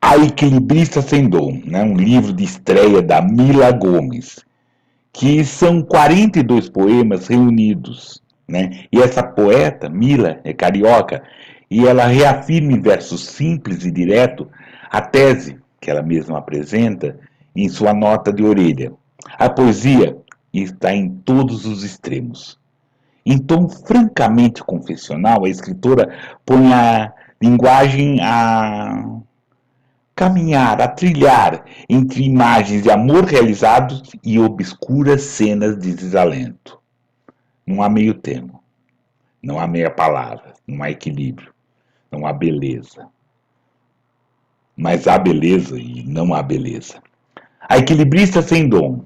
A Equilibrista Sem Dom, né? Um livro de estreia da Mila Gomes, que são 42 poemas reunidos, né? E essa poeta, Mila, é carioca, e ela reafirma em versos simples e direto a tese que ela mesma apresenta em sua nota de orelha. A poesia está em todos os extremos. Em tom francamente confessional, a escritora põe a linguagem a caminhar, a trilhar entre imagens de amor realizados e obscuras cenas de desalento. Não há meio termo, não há meia palavra, não há equilíbrio, não há beleza. Mas há beleza e não há beleza. A Equilibrista Sem Dom,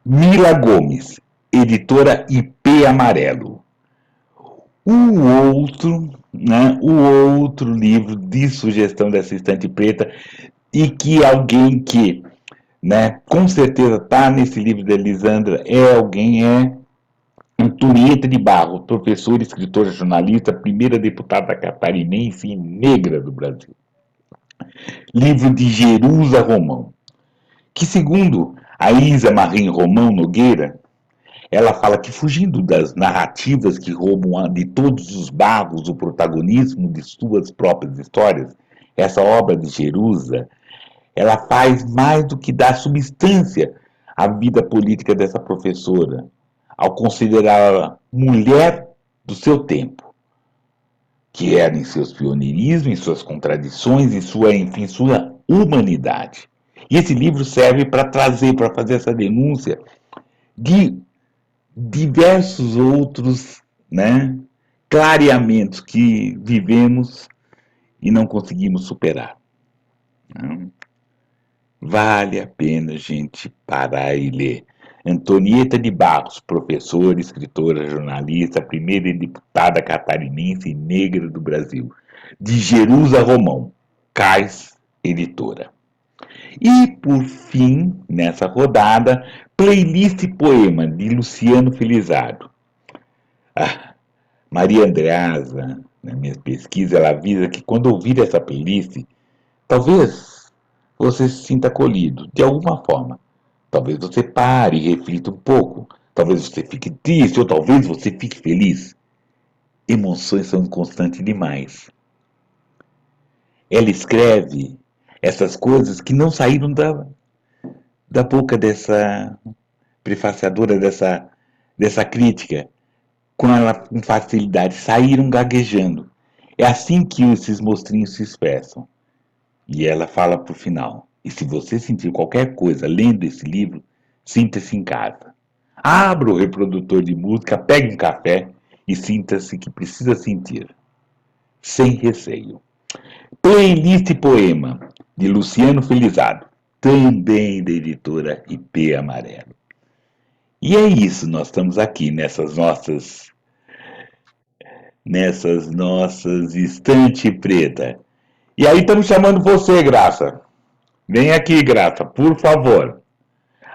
Mila Gomes, editora IP Amarelo. O outro livro de sugestão dessa estante preta, e que alguém que, né, com certeza está nesse livro da Elisandra, é Antonieta de Barros, professora, escritora, jornalista, primeira deputada catarinense e negra do Brasil. Livro de Jerusa Romão, que segundo a Isa Marim Romão Nogueira, ela fala que, fugindo das narrativas que roubam de todos os barros o protagonismo de suas próprias histórias, essa obra de Jerusa, ela faz mais do que dar substância à vida política dessa professora, ao considerá-la mulher do seu tempo, que era em seus pioneirismos, em suas contradições, enfim, sua humanidade. E esse livro serve para fazer essa denúncia de diversos outros, né, clareamentos que vivemos e não conseguimos superar. Né? Vale a pena a gente parar e ler. Antonieta de Barros, professora, escritora, jornalista, primeira deputada catarinense e negra do Brasil. De Jerusa Romão, Cais, editora. E, por fim, nessa rodada, playlist poema de Luciano Felizardo. Ah, Maria Andreasa, na minha pesquisa, ela avisa que quando ouvir essa playlist, talvez você se sinta acolhido, de alguma forma. Talvez você pare e reflita um pouco. Talvez você fique triste, ou talvez você fique feliz. Emoções são constantes demais. Ela escreve essas coisas que não saíram da boca dessa prefaciadora, dessa crítica, com facilidade, saíram gaguejando. É assim que esses mostrinhos se expressam. E ela fala para o final: e se você sentir qualquer coisa lendo esse livro, sinta-se em casa. Abra o reprodutor de música, pegue um café e sinta-se que precisa sentir, sem receio. Playlist Poema, de Luciano Felizardo, também da editora IP Amarelo. E é isso, nós estamos aqui nessas estante preta. E aí estamos chamando você, Graça. Vem aqui, Graça, por favor.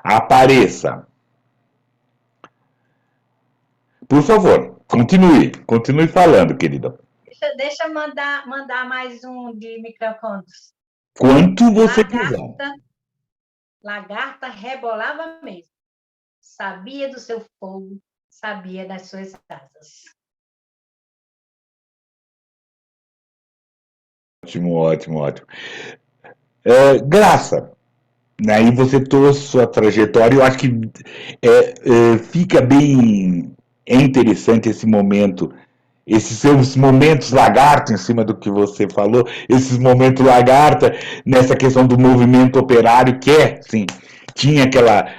Apareça. Por favor, continue falando, querida. Deixa eu mandar mais um de microcontos. Quanto você quiser. Lagarta rebolava mesmo. Sabia do seu fogo, sabia das suas asas. Ótimo, ótimo, ótimo. Graça, aí você trouxe sua trajetória, eu acho que fica bem, é interessante esse momento, esses seus momentos lagarto, em cima do que você falou, esses momentos lagarta, nessa questão do movimento operário, que sim, tinha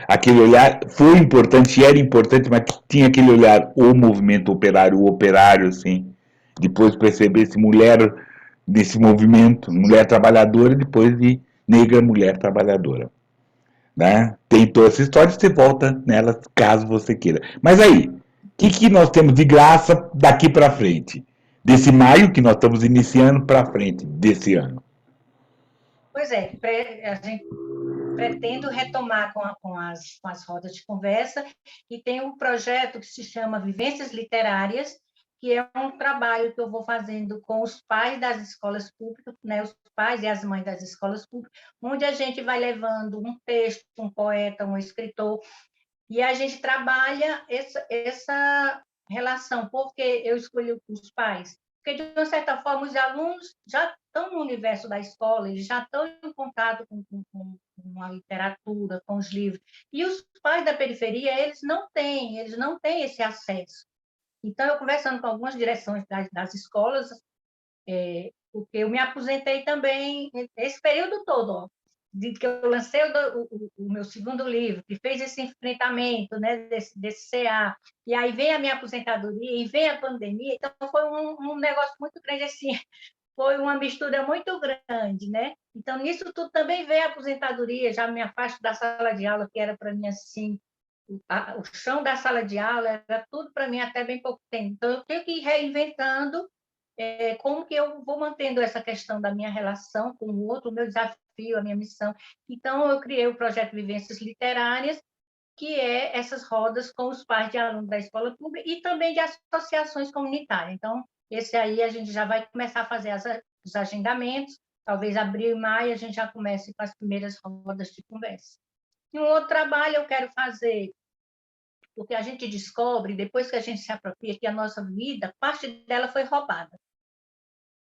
aquele olhar, foi importante, era importante, mas tinha aquele olhar, o movimento operário, o operário, assim, depois perceber-se mulher nesse movimento, mulher trabalhadora, depois de negra, mulher trabalhadora. Né? Tem toda essa história, você volta nela caso você queira. Mas aí, o que nós temos de graça daqui para frente? Desse maio que nós estamos iniciando para frente, desse ano. Pois é, a gente pretendo retomar com as rodas de conversa, e tem um projeto que se chama Vivências Literárias, que é um trabalho que eu vou fazendo com os pais das escolas públicas, né, os pais e as mães das escolas públicas, onde a gente vai levando um texto, um poeta, um escritor, e a gente trabalha essa relação. Por que eu escolhi os pais? Porque, de uma certa forma, os alunos já estão no universo da escola, eles já estão em contato com a literatura, com os livros. E os pais da periferia, eles não têm esse acesso. Então, eu conversando com algumas direções das escolas, porque eu me aposentei também esse período todo, ó, de que eu lancei o meu segundo livro, que fez esse enfrentamento, né, desse CA, e aí vem a minha aposentadoria, e vem a pandemia, então foi um negócio muito grande, assim, foi uma mistura muito grande, né? Então, nisso tudo também veio a aposentadoria, já me afasto da sala de aula, que era para mim, assim, o chão da sala de aula era tudo para mim até bem pouco tempo. Então, eu tenho que ir reinventando como que eu vou mantendo essa questão da minha relação com o outro, o meu desafio, a minha missão. Então, eu criei o projeto Vivências Literárias, que é essas rodas com os pais de alunos da escola pública e também de associações comunitárias. Então, esse aí a gente já vai começar a fazer os agendamentos, talvez abril e maio a gente já comece com as primeiras rodas de conversa. E um outro trabalho eu quero fazer, porque a gente descobre, depois que a gente se apropria, que a nossa vida, parte dela foi roubada.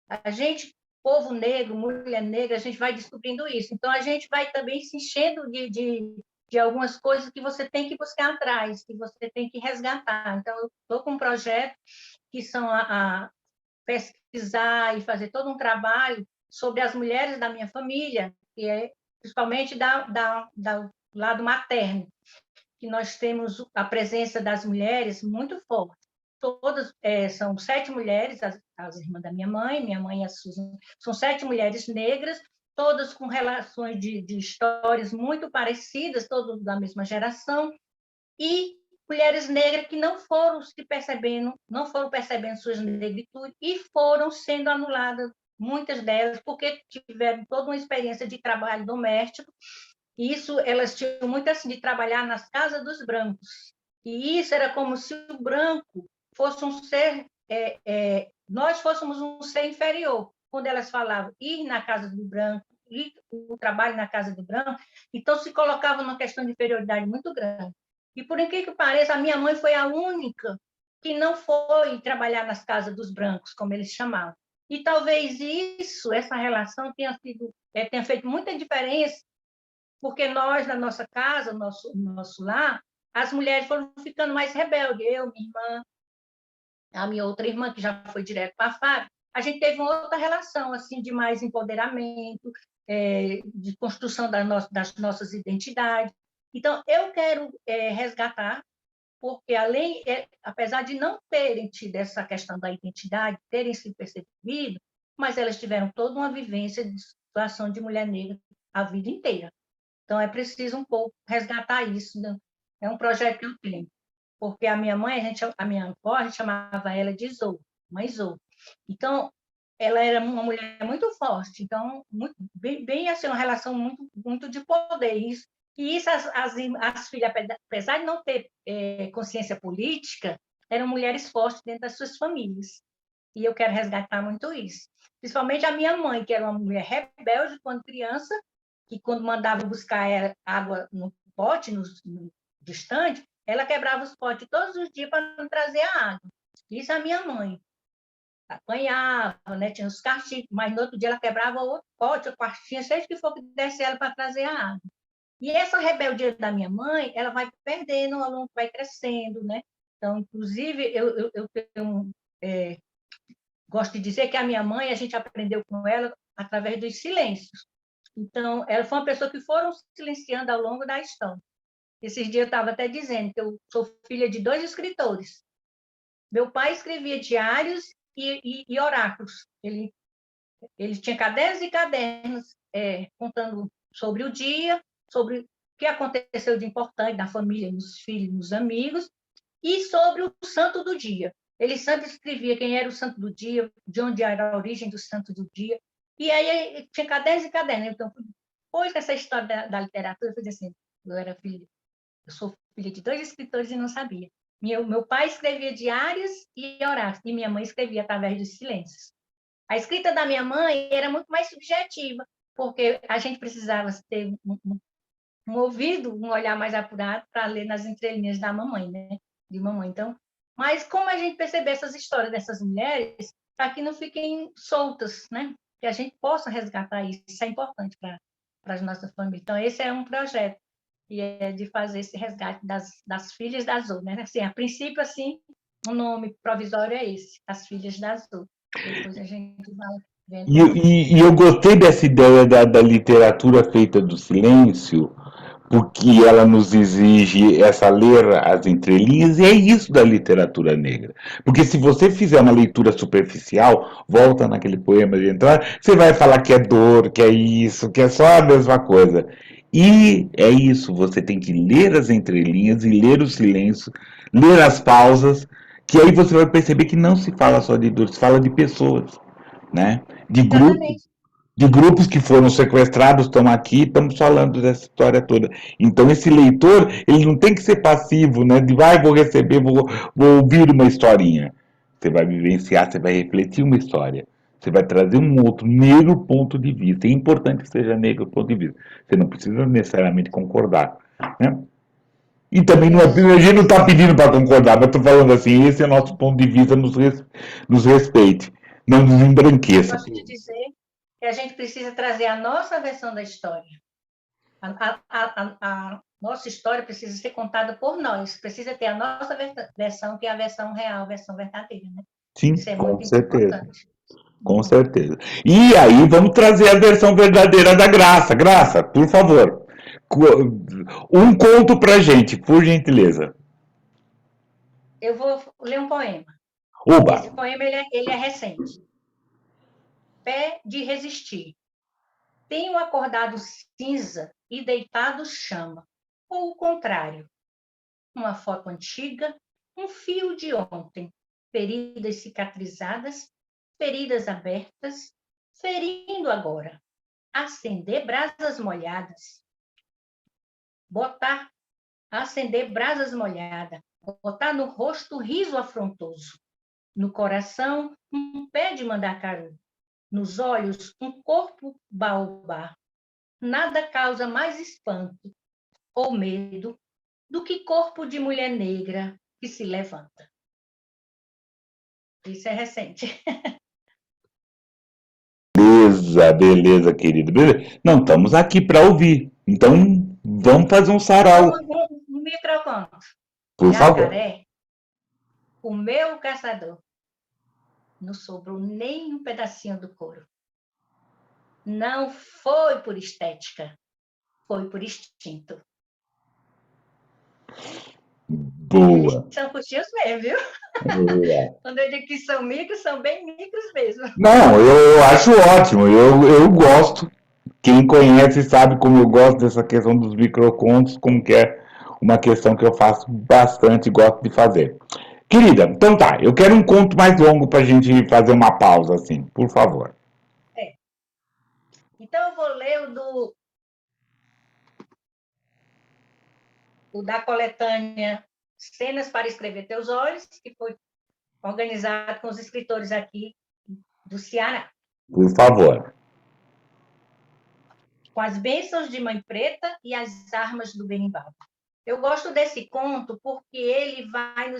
A gente, povo negro, mulher negra, a gente vai descobrindo isso. Então, a gente vai também se enchendo de algumas coisas que você tem que buscar atrás, que você tem que resgatar. Então, eu estou com um projeto que são a pesquisar e fazer todo um trabalho sobre as mulheres da minha família, que é principalmente do lado materno, que nós temos a presença das mulheres muito forte. Todas são 7 mulheres, as irmãs da minha mãe e a Susan, são 7 mulheres negras, todas com relações de histórias muito parecidas, todas da mesma geração, e mulheres negras que não foram se percebendo, não foram percebendo suas negritudes e foram sendo anuladas, muitas delas, porque tiveram toda uma experiência de trabalho doméstico. Isso, elas tinham muito assim de trabalhar nas casas dos brancos. E isso era como se o branco fosse um ser, nós fôssemos um ser inferior. Quando elas falavam ir na casa do branco, ir o trabalho na casa do branco, então se colocava numa questão de inferioridade muito grande. E por incrível que pareça, a minha mãe foi a única que não foi trabalhar nas casas dos brancos, como eles chamavam. E talvez isso, essa relação tenha feito muita diferença, porque nós, na nossa casa, nosso lar, as mulheres foram ficando mais rebeldes. Eu, minha irmã, a minha outra irmã, que já foi direto para a fábrica, a gente teve uma outra relação, assim, de mais empoderamento, de construção das nossas identidades. Então, eu quero resgatar, porque apesar de não terem tido essa questão da identidade, terem se percebido, mas elas tiveram toda uma vivência de situação de mulher negra a vida inteira. Então, é preciso um pouco resgatar isso, né? É um projeto que eu tenho. Porque a minha mãe, a minha avó, a gente chamava ela de Zou, mãe Zou. Então, ela era uma mulher muito forte, então, bem assim, uma relação muito, muito de poder. E isso as filhas, apesar de não ter consciência política, eram mulheres fortes dentro das suas famílias. E eu quero resgatar muito isso. Principalmente a minha mãe, que era uma mulher rebelde quando criança, que quando mandava buscar água no pote, no distante, ela quebrava os potes todos os dias para não trazer a água. Isso a minha mãe. Apanhava, né? Tinha os castigos, mas no outro dia ela quebrava outro pote, ou quartinha, seja o que for que desse ela para trazer a água. E essa rebeldia da minha mãe, ela vai perdendo, ao longo vai crescendo, né? Então, inclusive, eu tenho, gosto de dizer que a minha mãe, a gente aprendeu com ela através dos silêncios. Então, ela foi uma pessoa que foram silenciando ao longo da história. Esses dias eu estava até dizendo que eu sou filha de 2 escritores. Meu pai escrevia diários e oráculos. Ele tinha cadernos e cadernos contando sobre o dia, sobre o que aconteceu de importante na família, nos filhos, nos amigos, e sobre o santo do dia. Ele sempre escrevia quem era o santo do dia, de onde era a origem do santo do dia. E aí tinha cadernos e cadernos. Então, depois dessa história da literatura, eu falei assim, eu sou filha de 2 escritores e não sabia. Meu pai escrevia diários e oráculos, e minha mãe escrevia através dos silêncios. A escrita da minha mãe era muito mais subjetiva, porque a gente precisava ter um ouvido, um olhar mais apurado para ler nas entrelinhas da mamãe, né? De mamãe. Então, mas como a gente perceber essas histórias dessas mulheres, para que não fiquem soltas, né? Que a gente possa resgatar isso. Isso é importante para as nossas famílias. Então, esse é um projeto e é de fazer esse resgate das filhas da Azul, né? Assim, a princípio, assim, o nome provisório é esse, as filhas da Azul. Depois a gente vai vendo E, como é. e eu gostei dessa ideia da literatura feita do silêncio, porque ela nos exige essa ler as entrelinhas, e é isso da literatura negra. Porque se você fizer uma leitura superficial, volta naquele poema de entrada, você vai falar que é dor, que é isso, que é só a mesma coisa. E é isso, você tem que ler as entrelinhas e ler o silêncio, ler as pausas, que aí você vai perceber que não se fala só de dor, se fala de pessoas, né? De grupos Exatamente. de grupos que foram sequestrados estão aqui, estamos falando dessa história toda. Então, esse leitor, ele não tem que ser passivo, né? De vai, vou receber, vou ouvir uma historinha. Você vai vivenciar, você vai refletir uma história. Você vai trazer um outro negro ponto de vista. É importante que seja negro ponto de vista. Você não precisa necessariamente concordar, né? E também não é, Isso. a gente não está pedindo para concordar, mas estou falando assim, esse é o nosso ponto de vista, nos respeite, não nos Eu embranqueça. gosto de dizer que a gente precisa trazer a nossa versão da história. A nossa história precisa ser contada por nós, precisa ter a nossa versão, que é a versão real, a versão verdadeira, né? Sim, Isso é com muito certeza. importante. Com certeza. E aí vamos trazer a versão verdadeira da Graça. Graça, por favor. Um conto pra gente, por gentileza. Eu vou ler um poema. Oba! Esse poema ele é recente. Pé de resistir. Tenho acordado cinza e deitado chama. Ou o contrário, uma foto antiga, um fio de ontem, feridas cicatrizadas, feridas abertas, ferindo agora. Acender brasas molhadas. Botar, acender brasas molhadas. Botar no rosto riso afrontoso. No coração, um pé de mandacaru. Nos olhos, um corpo baobá. Nada causa mais espanto ou medo do que corpo de mulher negra que se levanta. Isso é recente. Beleza, beleza, querido. Beleza. Não, estamos aqui para ouvir. Então, vamos fazer um Então, sarau, um microconto. por favor. Jacaré, o meu caçador, não sobrou nem um pedacinho do couro. Não foi por estética, foi por instinto. Eles Boa. são curtinhos mesmo, viu? Boa. Quando eu digo que são micros, são bem micros mesmo. Não, eu acho ótimo. Eu gosto. Quem conhece sabe como eu gosto dessa questão dos microcontos, como que é uma questão que eu faço bastante e gosto de fazer. Querida, então tá, eu quero um conto mais longo para a gente fazer uma pausa, assim, por favor. É. Então, eu vou ler o da coletânea Cenas para Escrever Teus Olhos, que foi organizado com os escritores aqui do Ceará. Por favor. Com as bênçãos de Mãe Preta e as armas do berimbau. Eu gosto desse conto porque ele vai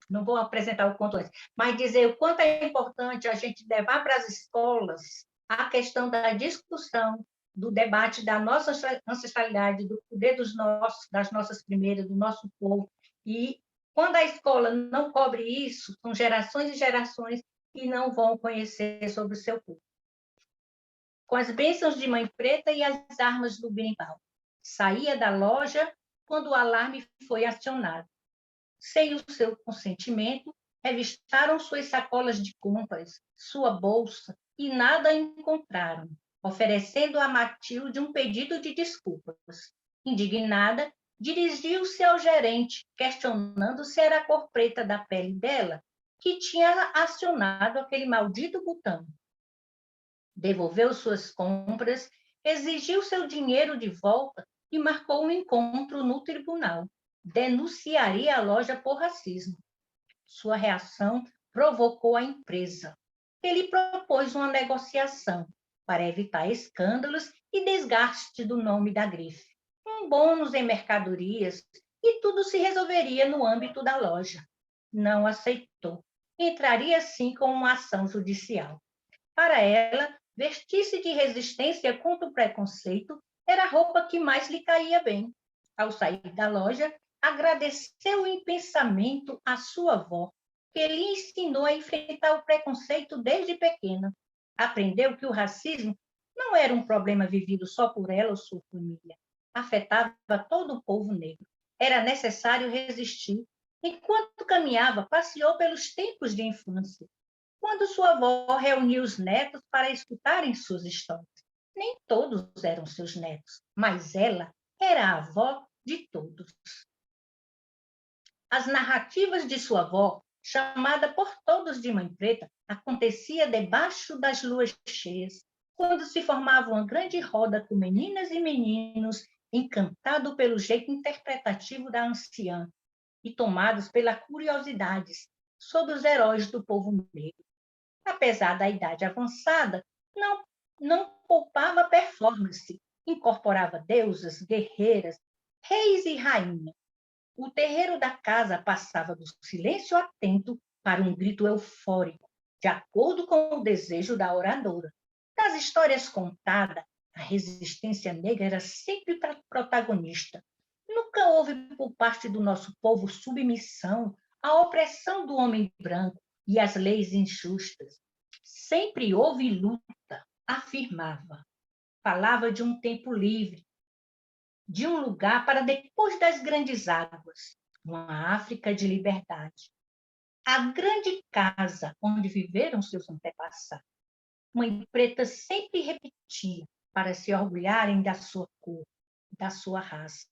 não vou apresentar o conto antes, mas dizer o quanto é importante a gente levar para as escolas a questão da discussão, do debate da nossa ancestralidade, do poder das nossas primeiras, do nosso povo. E quando a escola não cobre isso, são gerações e gerações que não vão conhecer sobre o seu povo. Com as bênçãos de Mãe Preta e as armas do berimbau. Saía da loja quando o alarme foi acionado. Sem o seu consentimento, revistaram suas sacolas de compras, sua bolsa, e nada encontraram, oferecendo a Matilde um pedido de desculpas. Indignada, dirigiu-se ao gerente, questionando se era a cor preta da pele dela que tinha acionado aquele maldito botão. Devolveu suas compras, exigiu seu dinheiro de volta e marcou um encontro no tribunal. Denunciaria a loja por racismo. Sua reação provocou a empresa. Ele propôs uma negociação para evitar escândalos e desgaste do nome da grife. Um bônus em mercadorias e tudo se resolveria no âmbito da loja. Não aceitou. Entraria sim com uma ação judicial. Para ela, vestir-se de resistência contra o preconceito era a roupa que mais lhe caía bem. Ao sair da loja, agradeceu em pensamento a sua avó, que lhe ensinou a enfrentar o preconceito desde pequena. Aprendeu que o racismo não era um problema vivido só por ela ou sua família. Afetava todo o povo negro. Era necessário resistir. Enquanto caminhava, passeou pelos tempos de infância, quando sua avó reuniu os netos para escutarem suas histórias. Nem todos eram seus netos, mas ela era a avó de todos. As narrativas de sua avó, chamada por todos de Mãe Preta, acontecia debaixo das luas cheias, quando se formava uma grande roda com meninas e meninos, encantados pelo jeito interpretativo da anciã e tomados pela curiosidade sobre os heróis do povo negro. Apesar da idade avançada, não poupava performance, incorporava deusas, guerreiras, reis e rainha. O terreiro da casa passava do silêncio atento para um grito eufórico, de acordo com o desejo da oradora. Das histórias contadas, a resistência negra era sempre protagonista. Nunca houve por parte do nosso povo submissão à opressão do homem branco e às leis injustas. Sempre houve luta, afirmava. Falava de um tempo livre, de um lugar para depois das grandes águas, uma África de liberdade. A grande casa onde viveram seus antepassados. Mãe Preta sempre repetia para se orgulharem da sua cor, da sua raça,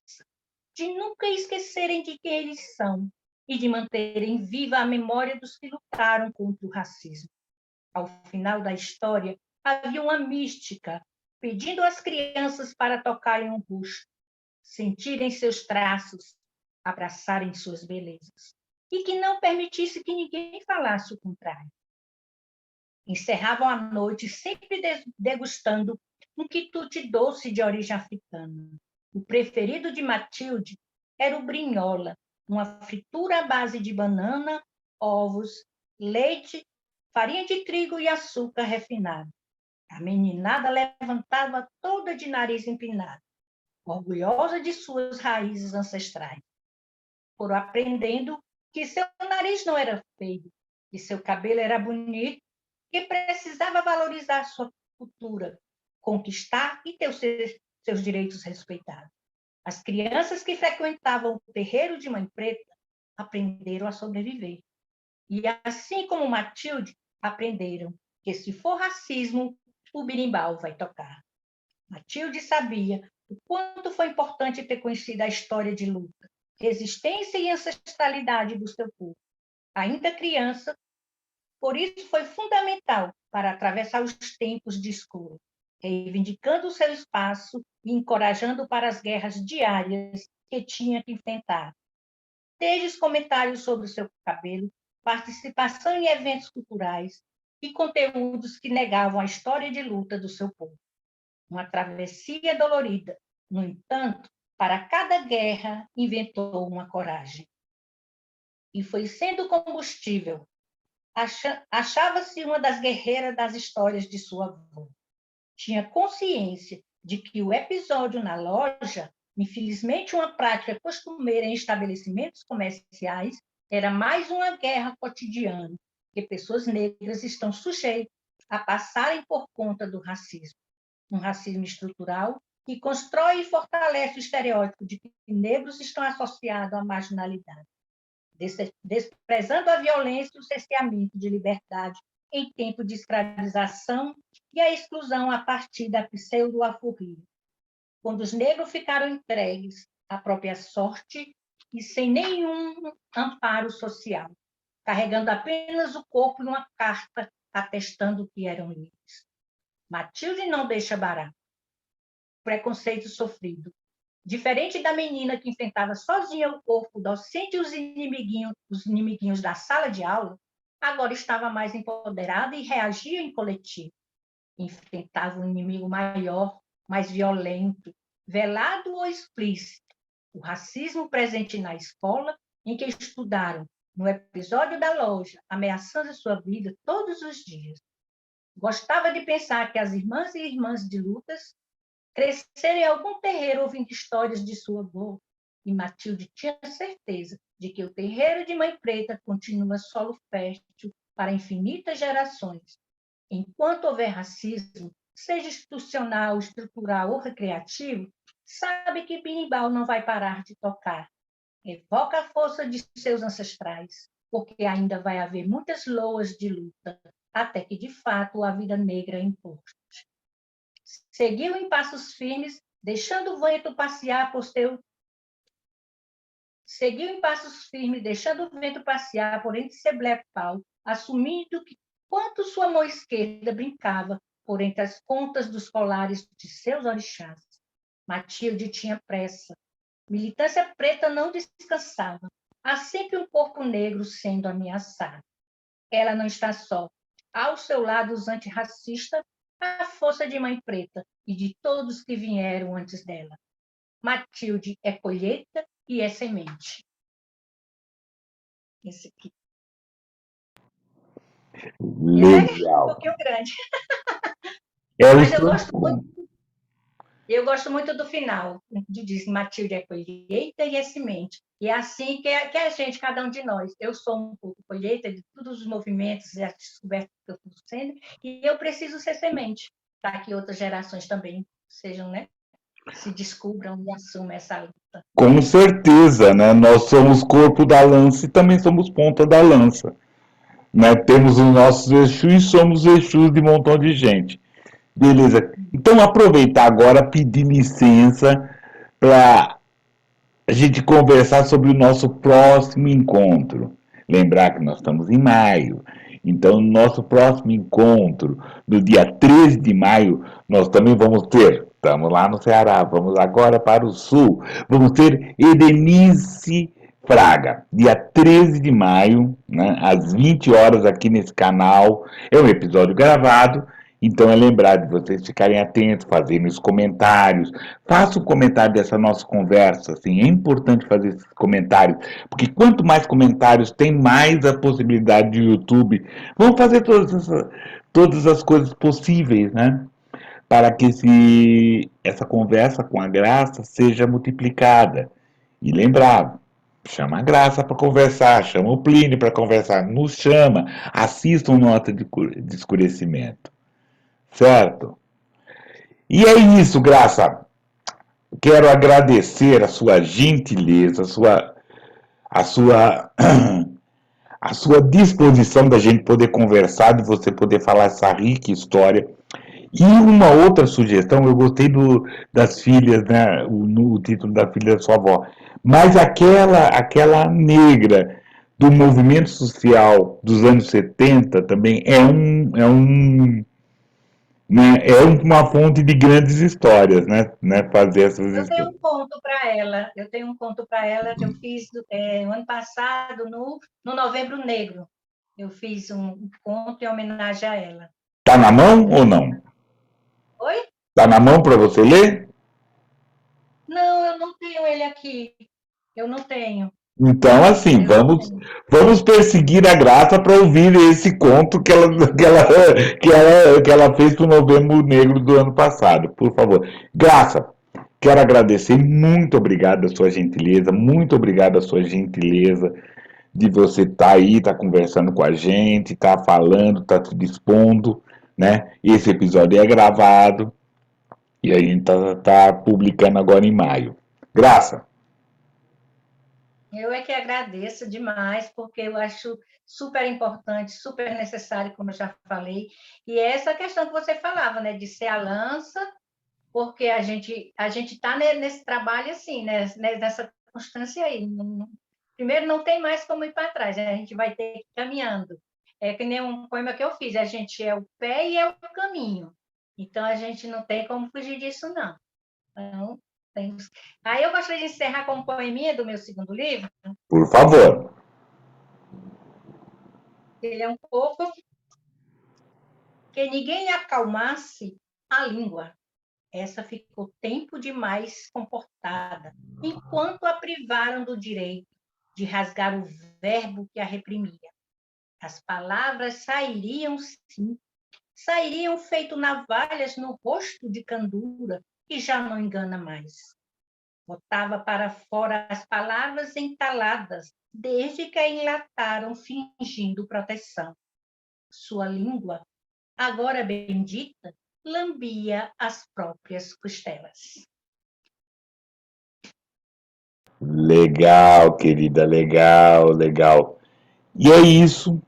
de nunca esquecerem de quem eles são e de manterem viva a memória dos que lutaram contra o racismo. Ao final da história, havia uma mística pedindo às crianças para tocarem o rosto, sentirem seus traços, abraçarem suas belezas, e que não permitisse que ninguém falasse o contrário. Encerravam a noite sempre degustando um quitute doce de origem africana. O preferido de Matilde era o brinhola, uma fritura à base de banana, ovos, leite, farinha de trigo e açúcar refinado. A meninada levantava toda de nariz empinado, orgulhosa de suas raízes ancestrais. Foram aprendendo que seu nariz não era feio, que seu cabelo era bonito, que precisava valorizar sua cultura, conquistar e ter os seus direitos respeitados. As crianças que frequentavam o terreiro de Mãe Preta aprenderam a sobreviver. E assim como Matilde, aprenderam que se for racismo, o berimbau vai tocar. Matilde sabia o quanto foi importante ter conhecido a história de luta, resistência e ancestralidade do seu povo. Ainda criança, por isso foi fundamental para atravessar os tempos de escuro, reivindicando o seu espaço e encorajando para as guerras diárias que tinha que enfrentar. Desde os comentários sobre o seu cabelo, participação em eventos culturais e conteúdos que negavam a história de luta do seu povo. Uma travessia dolorida, no entanto, Para cada guerra, inventou uma coragem. E foi sendo combustível. Achava-se uma das guerreiras das histórias de sua avó. Tinha consciência de que o episódio na loja, infelizmente uma prática costumeira em estabelecimentos comerciais, era mais uma guerra cotidiana, que pessoas negras estão sujeitas a passarem por conta do racismo. Um racismo estrutural que constrói e fortalece o estereótipo de que negros estão associados à marginalidade, desprezando a violência e o cerceamento de liberdade em tempo de escravização e a exclusão a partir da pseudo-aforria, quando os negros ficaram entregues à própria sorte e sem nenhum amparo social, carregando apenas o corpo numa carta atestando que eram livres. Matilde não deixa barato. Preconceito sofrido. Diferente da menina que enfrentava sozinha o corpo docente e os inimiguinhos da sala de aula, agora estava mais empoderada e reagia em coletivo. Enfrentava um inimigo maior, mais violento, velado ou explícito. O racismo presente na escola, em que estudaram, no episódio da loja, ameaçando sua vida todos os dias. Gostava de pensar que as irmãs e irmãs de lutas cresceram em algum terreiro ouvindo histórias de sua avó, e Matilde tinha certeza de que o terreiro de Mãe Preta continua solo fértil para infinitas gerações. Enquanto houver racismo, seja institucional, estrutural ou recreativo, sabe que Binimbau não vai parar de tocar. Evoca a força de seus ancestrais, porque ainda vai haver muitas loas de luta, até que, de fato, a vida negra importe. Seguiu em passos firmes, deixando o vento passear por Seguiu em passos firmes, deixando o vento passear por entre seu black pau, assumindo que, quanto sua mão esquerda brincava por entre as pontas dos colares de seus orixás. Matilde tinha pressa. Militância preta não descansava. Há sempre um corpo negro sendo ameaçado. Ela não está só. Ao seu lado, os antirracistas, a força de Mãe Preta e de todos que vieram antes dela. Matilde é colheita e é semente. Esse aqui. Legal. Um pouquinho grande. É Mas o eu gosto muito do final, onde diz Matilde é colheita e é semente. E é assim que a gente, cada um de nós. Eu sou um pouco colheita de todos os movimentos e as descobertas que eu estou sendo, e eu preciso ser semente, para que outras gerações também sejam, né, se descubram e assumam essa luta. Com certeza, né? Nós somos corpo da lança e também somos ponta da lança. Né? Temos os nossos Exus e somos Exus de um montão de gente. Beleza. Então, aproveitar agora, pedir licença para a gente conversar sobre o nosso próximo encontro. Lembrar que nós estamos em maio. Então, no nosso próximo encontro, no dia 13 de maio, nós também vamos ter, estamos lá no Ceará, vamos agora para o Sul, vamos ter Edenice Fraga, dia 13 de maio, né, às 20 horas aqui nesse canal. É um episódio gravado, então é lembrar de vocês ficarem atentos, fazerem os comentários. Faça um comentário dessa nossa conversa, assim, é importante fazer esses comentários, porque quanto mais comentários tem, mais a possibilidade de YouTube. Vamos fazer todas as coisas possíveis, né? Para que essa conversa com a Graça seja multiplicada. E lembrar, chama a Graça para conversar, chama o Plínio para conversar, nos chama, assistam Nota de Escurecimento. Certo? E é isso, Graça. Quero agradecer a sua gentileza, a sua, a sua disposição da gente poder conversar, de você poder falar essa rica história. E uma outra sugestão, eu gostei das filhas, né, o título da filha da sua avó, mas aquela negra do movimento social dos anos 70 também é uma fonte de grandes histórias, né? Fazer essas Eu tenho histórias. um conto para ela. Eu tenho um conto para ela que eu fiz no ano passado, no Novembro Negro. Eu fiz um conto em homenagem a ela. Tá na mão ou não? Oi? Tá na mão para você ler? Não, eu não tenho ele aqui. Eu não tenho. Então, assim, Eu não tenho. vamos perseguir a Graça para ouvir esse conto que ela fez para o Novembro Negro do ano passado, por favor. Graça, quero agradecer, muito obrigado a sua gentileza, muito obrigado a sua gentileza de você estar aí, estar conversando com a gente, estar falando, estar se dispondo, né? Esse episódio é gravado e a gente tá publicando agora em maio. Graça. Eu é que agradeço demais, porque eu acho super importante, super necessário, como eu já falei. E é essa questão que você falava, né, de ser a lança, porque a gente está nesse trabalho assim, né, nessa constância aí. Primeiro, não tem mais como ir para trás, né? A gente vai ter que ir caminhando. É que nem um poema que eu fiz, a gente é o pé e é o caminho. Então, a gente não tem como fugir disso, não. Então, temos... Aí eu gostaria de encerrar com um poeminha do meu segundo livro. Por favor. Ele é um pouco que ninguém acalmasse a língua. Essa ficou tempo demais comportada, enquanto a privaram do direito de rasgar o verbo que a reprimia. As palavras sairiam, sim, sairiam feito navalhas no rosto de candura, que já não engana mais. Botava para fora as palavras entaladas, desde que a enlataram, fingindo proteção. Sua língua, agora bendita, lambia as próprias costelas. Legal, querida, legal, legal. E é isso,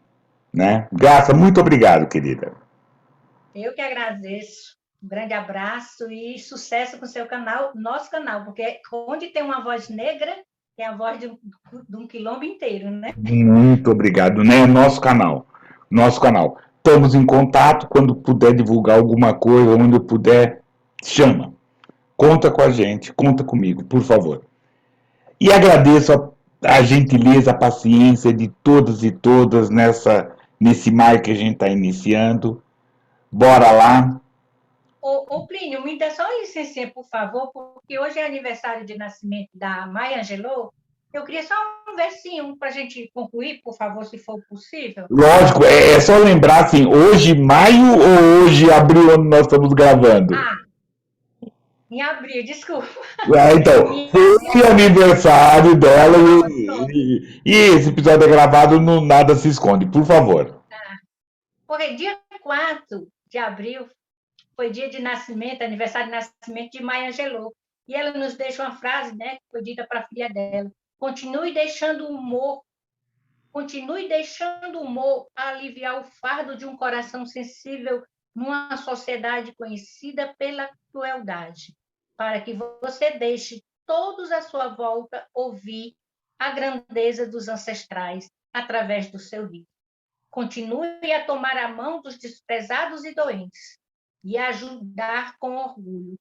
né? Graça, muito obrigado, querida. Eu que agradeço. Um grande abraço e sucesso com o seu canal, nosso canal, porque onde tem uma voz negra, tem a voz de um quilombo inteiro, né? Muito obrigado, né? Nosso canal. Nosso canal. Estamos em contato. Quando puder divulgar alguma coisa, onde eu puder, chama. Conta com a gente, conta comigo, por favor. E agradeço a gentileza, a paciência de todos e todas nesse mar que a gente está iniciando. Bora lá. Plínio, me dá só uma licencinha, por favor, porque hoje é aniversário de nascimento da Maya Angelou. Eu queria só um versinho para a gente concluir, por favor, se for possível. Lógico, é só lembrar assim, hoje maio ou hoje abril, onde nós estamos gravando? Ah, em abril, desculpa. Então, Em foi abril. aniversário dela Pronto. e esse episódio é gravado no Nada Se Esconde, por favor. Porque dia 4 de abril foi dia de nascimento, aniversário de nascimento de Maya Angelou. E ela nos deixa uma frase, né, que foi dita para a filha dela. Continue deixando o humor aliviar o fardo de um coração sensível numa sociedade conhecida pela crueldade, para que você deixe todos à sua volta ouvir a grandeza dos ancestrais através do seu livro. Continue a tomar a mão dos desprezados e doentes e a ajudar com orgulho.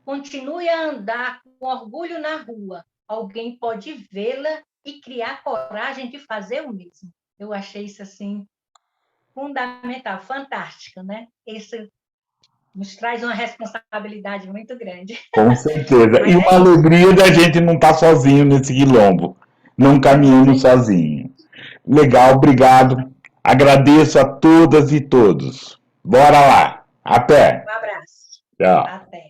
Continue a andar com orgulho na rua. Alguém pode vê-la e criar coragem de fazer o mesmo. Eu achei isso assim fundamental, fantástico, né? Isso nos traz uma responsabilidade muito grande. Com certeza. Mas E uma é isso. alegria da gente não estar sozinho nesse quilombo, não caminhando sozinho. Legal, obrigado. Agradeço a todas e todos. Bora lá. Até. Um abraço. Tchau. Até.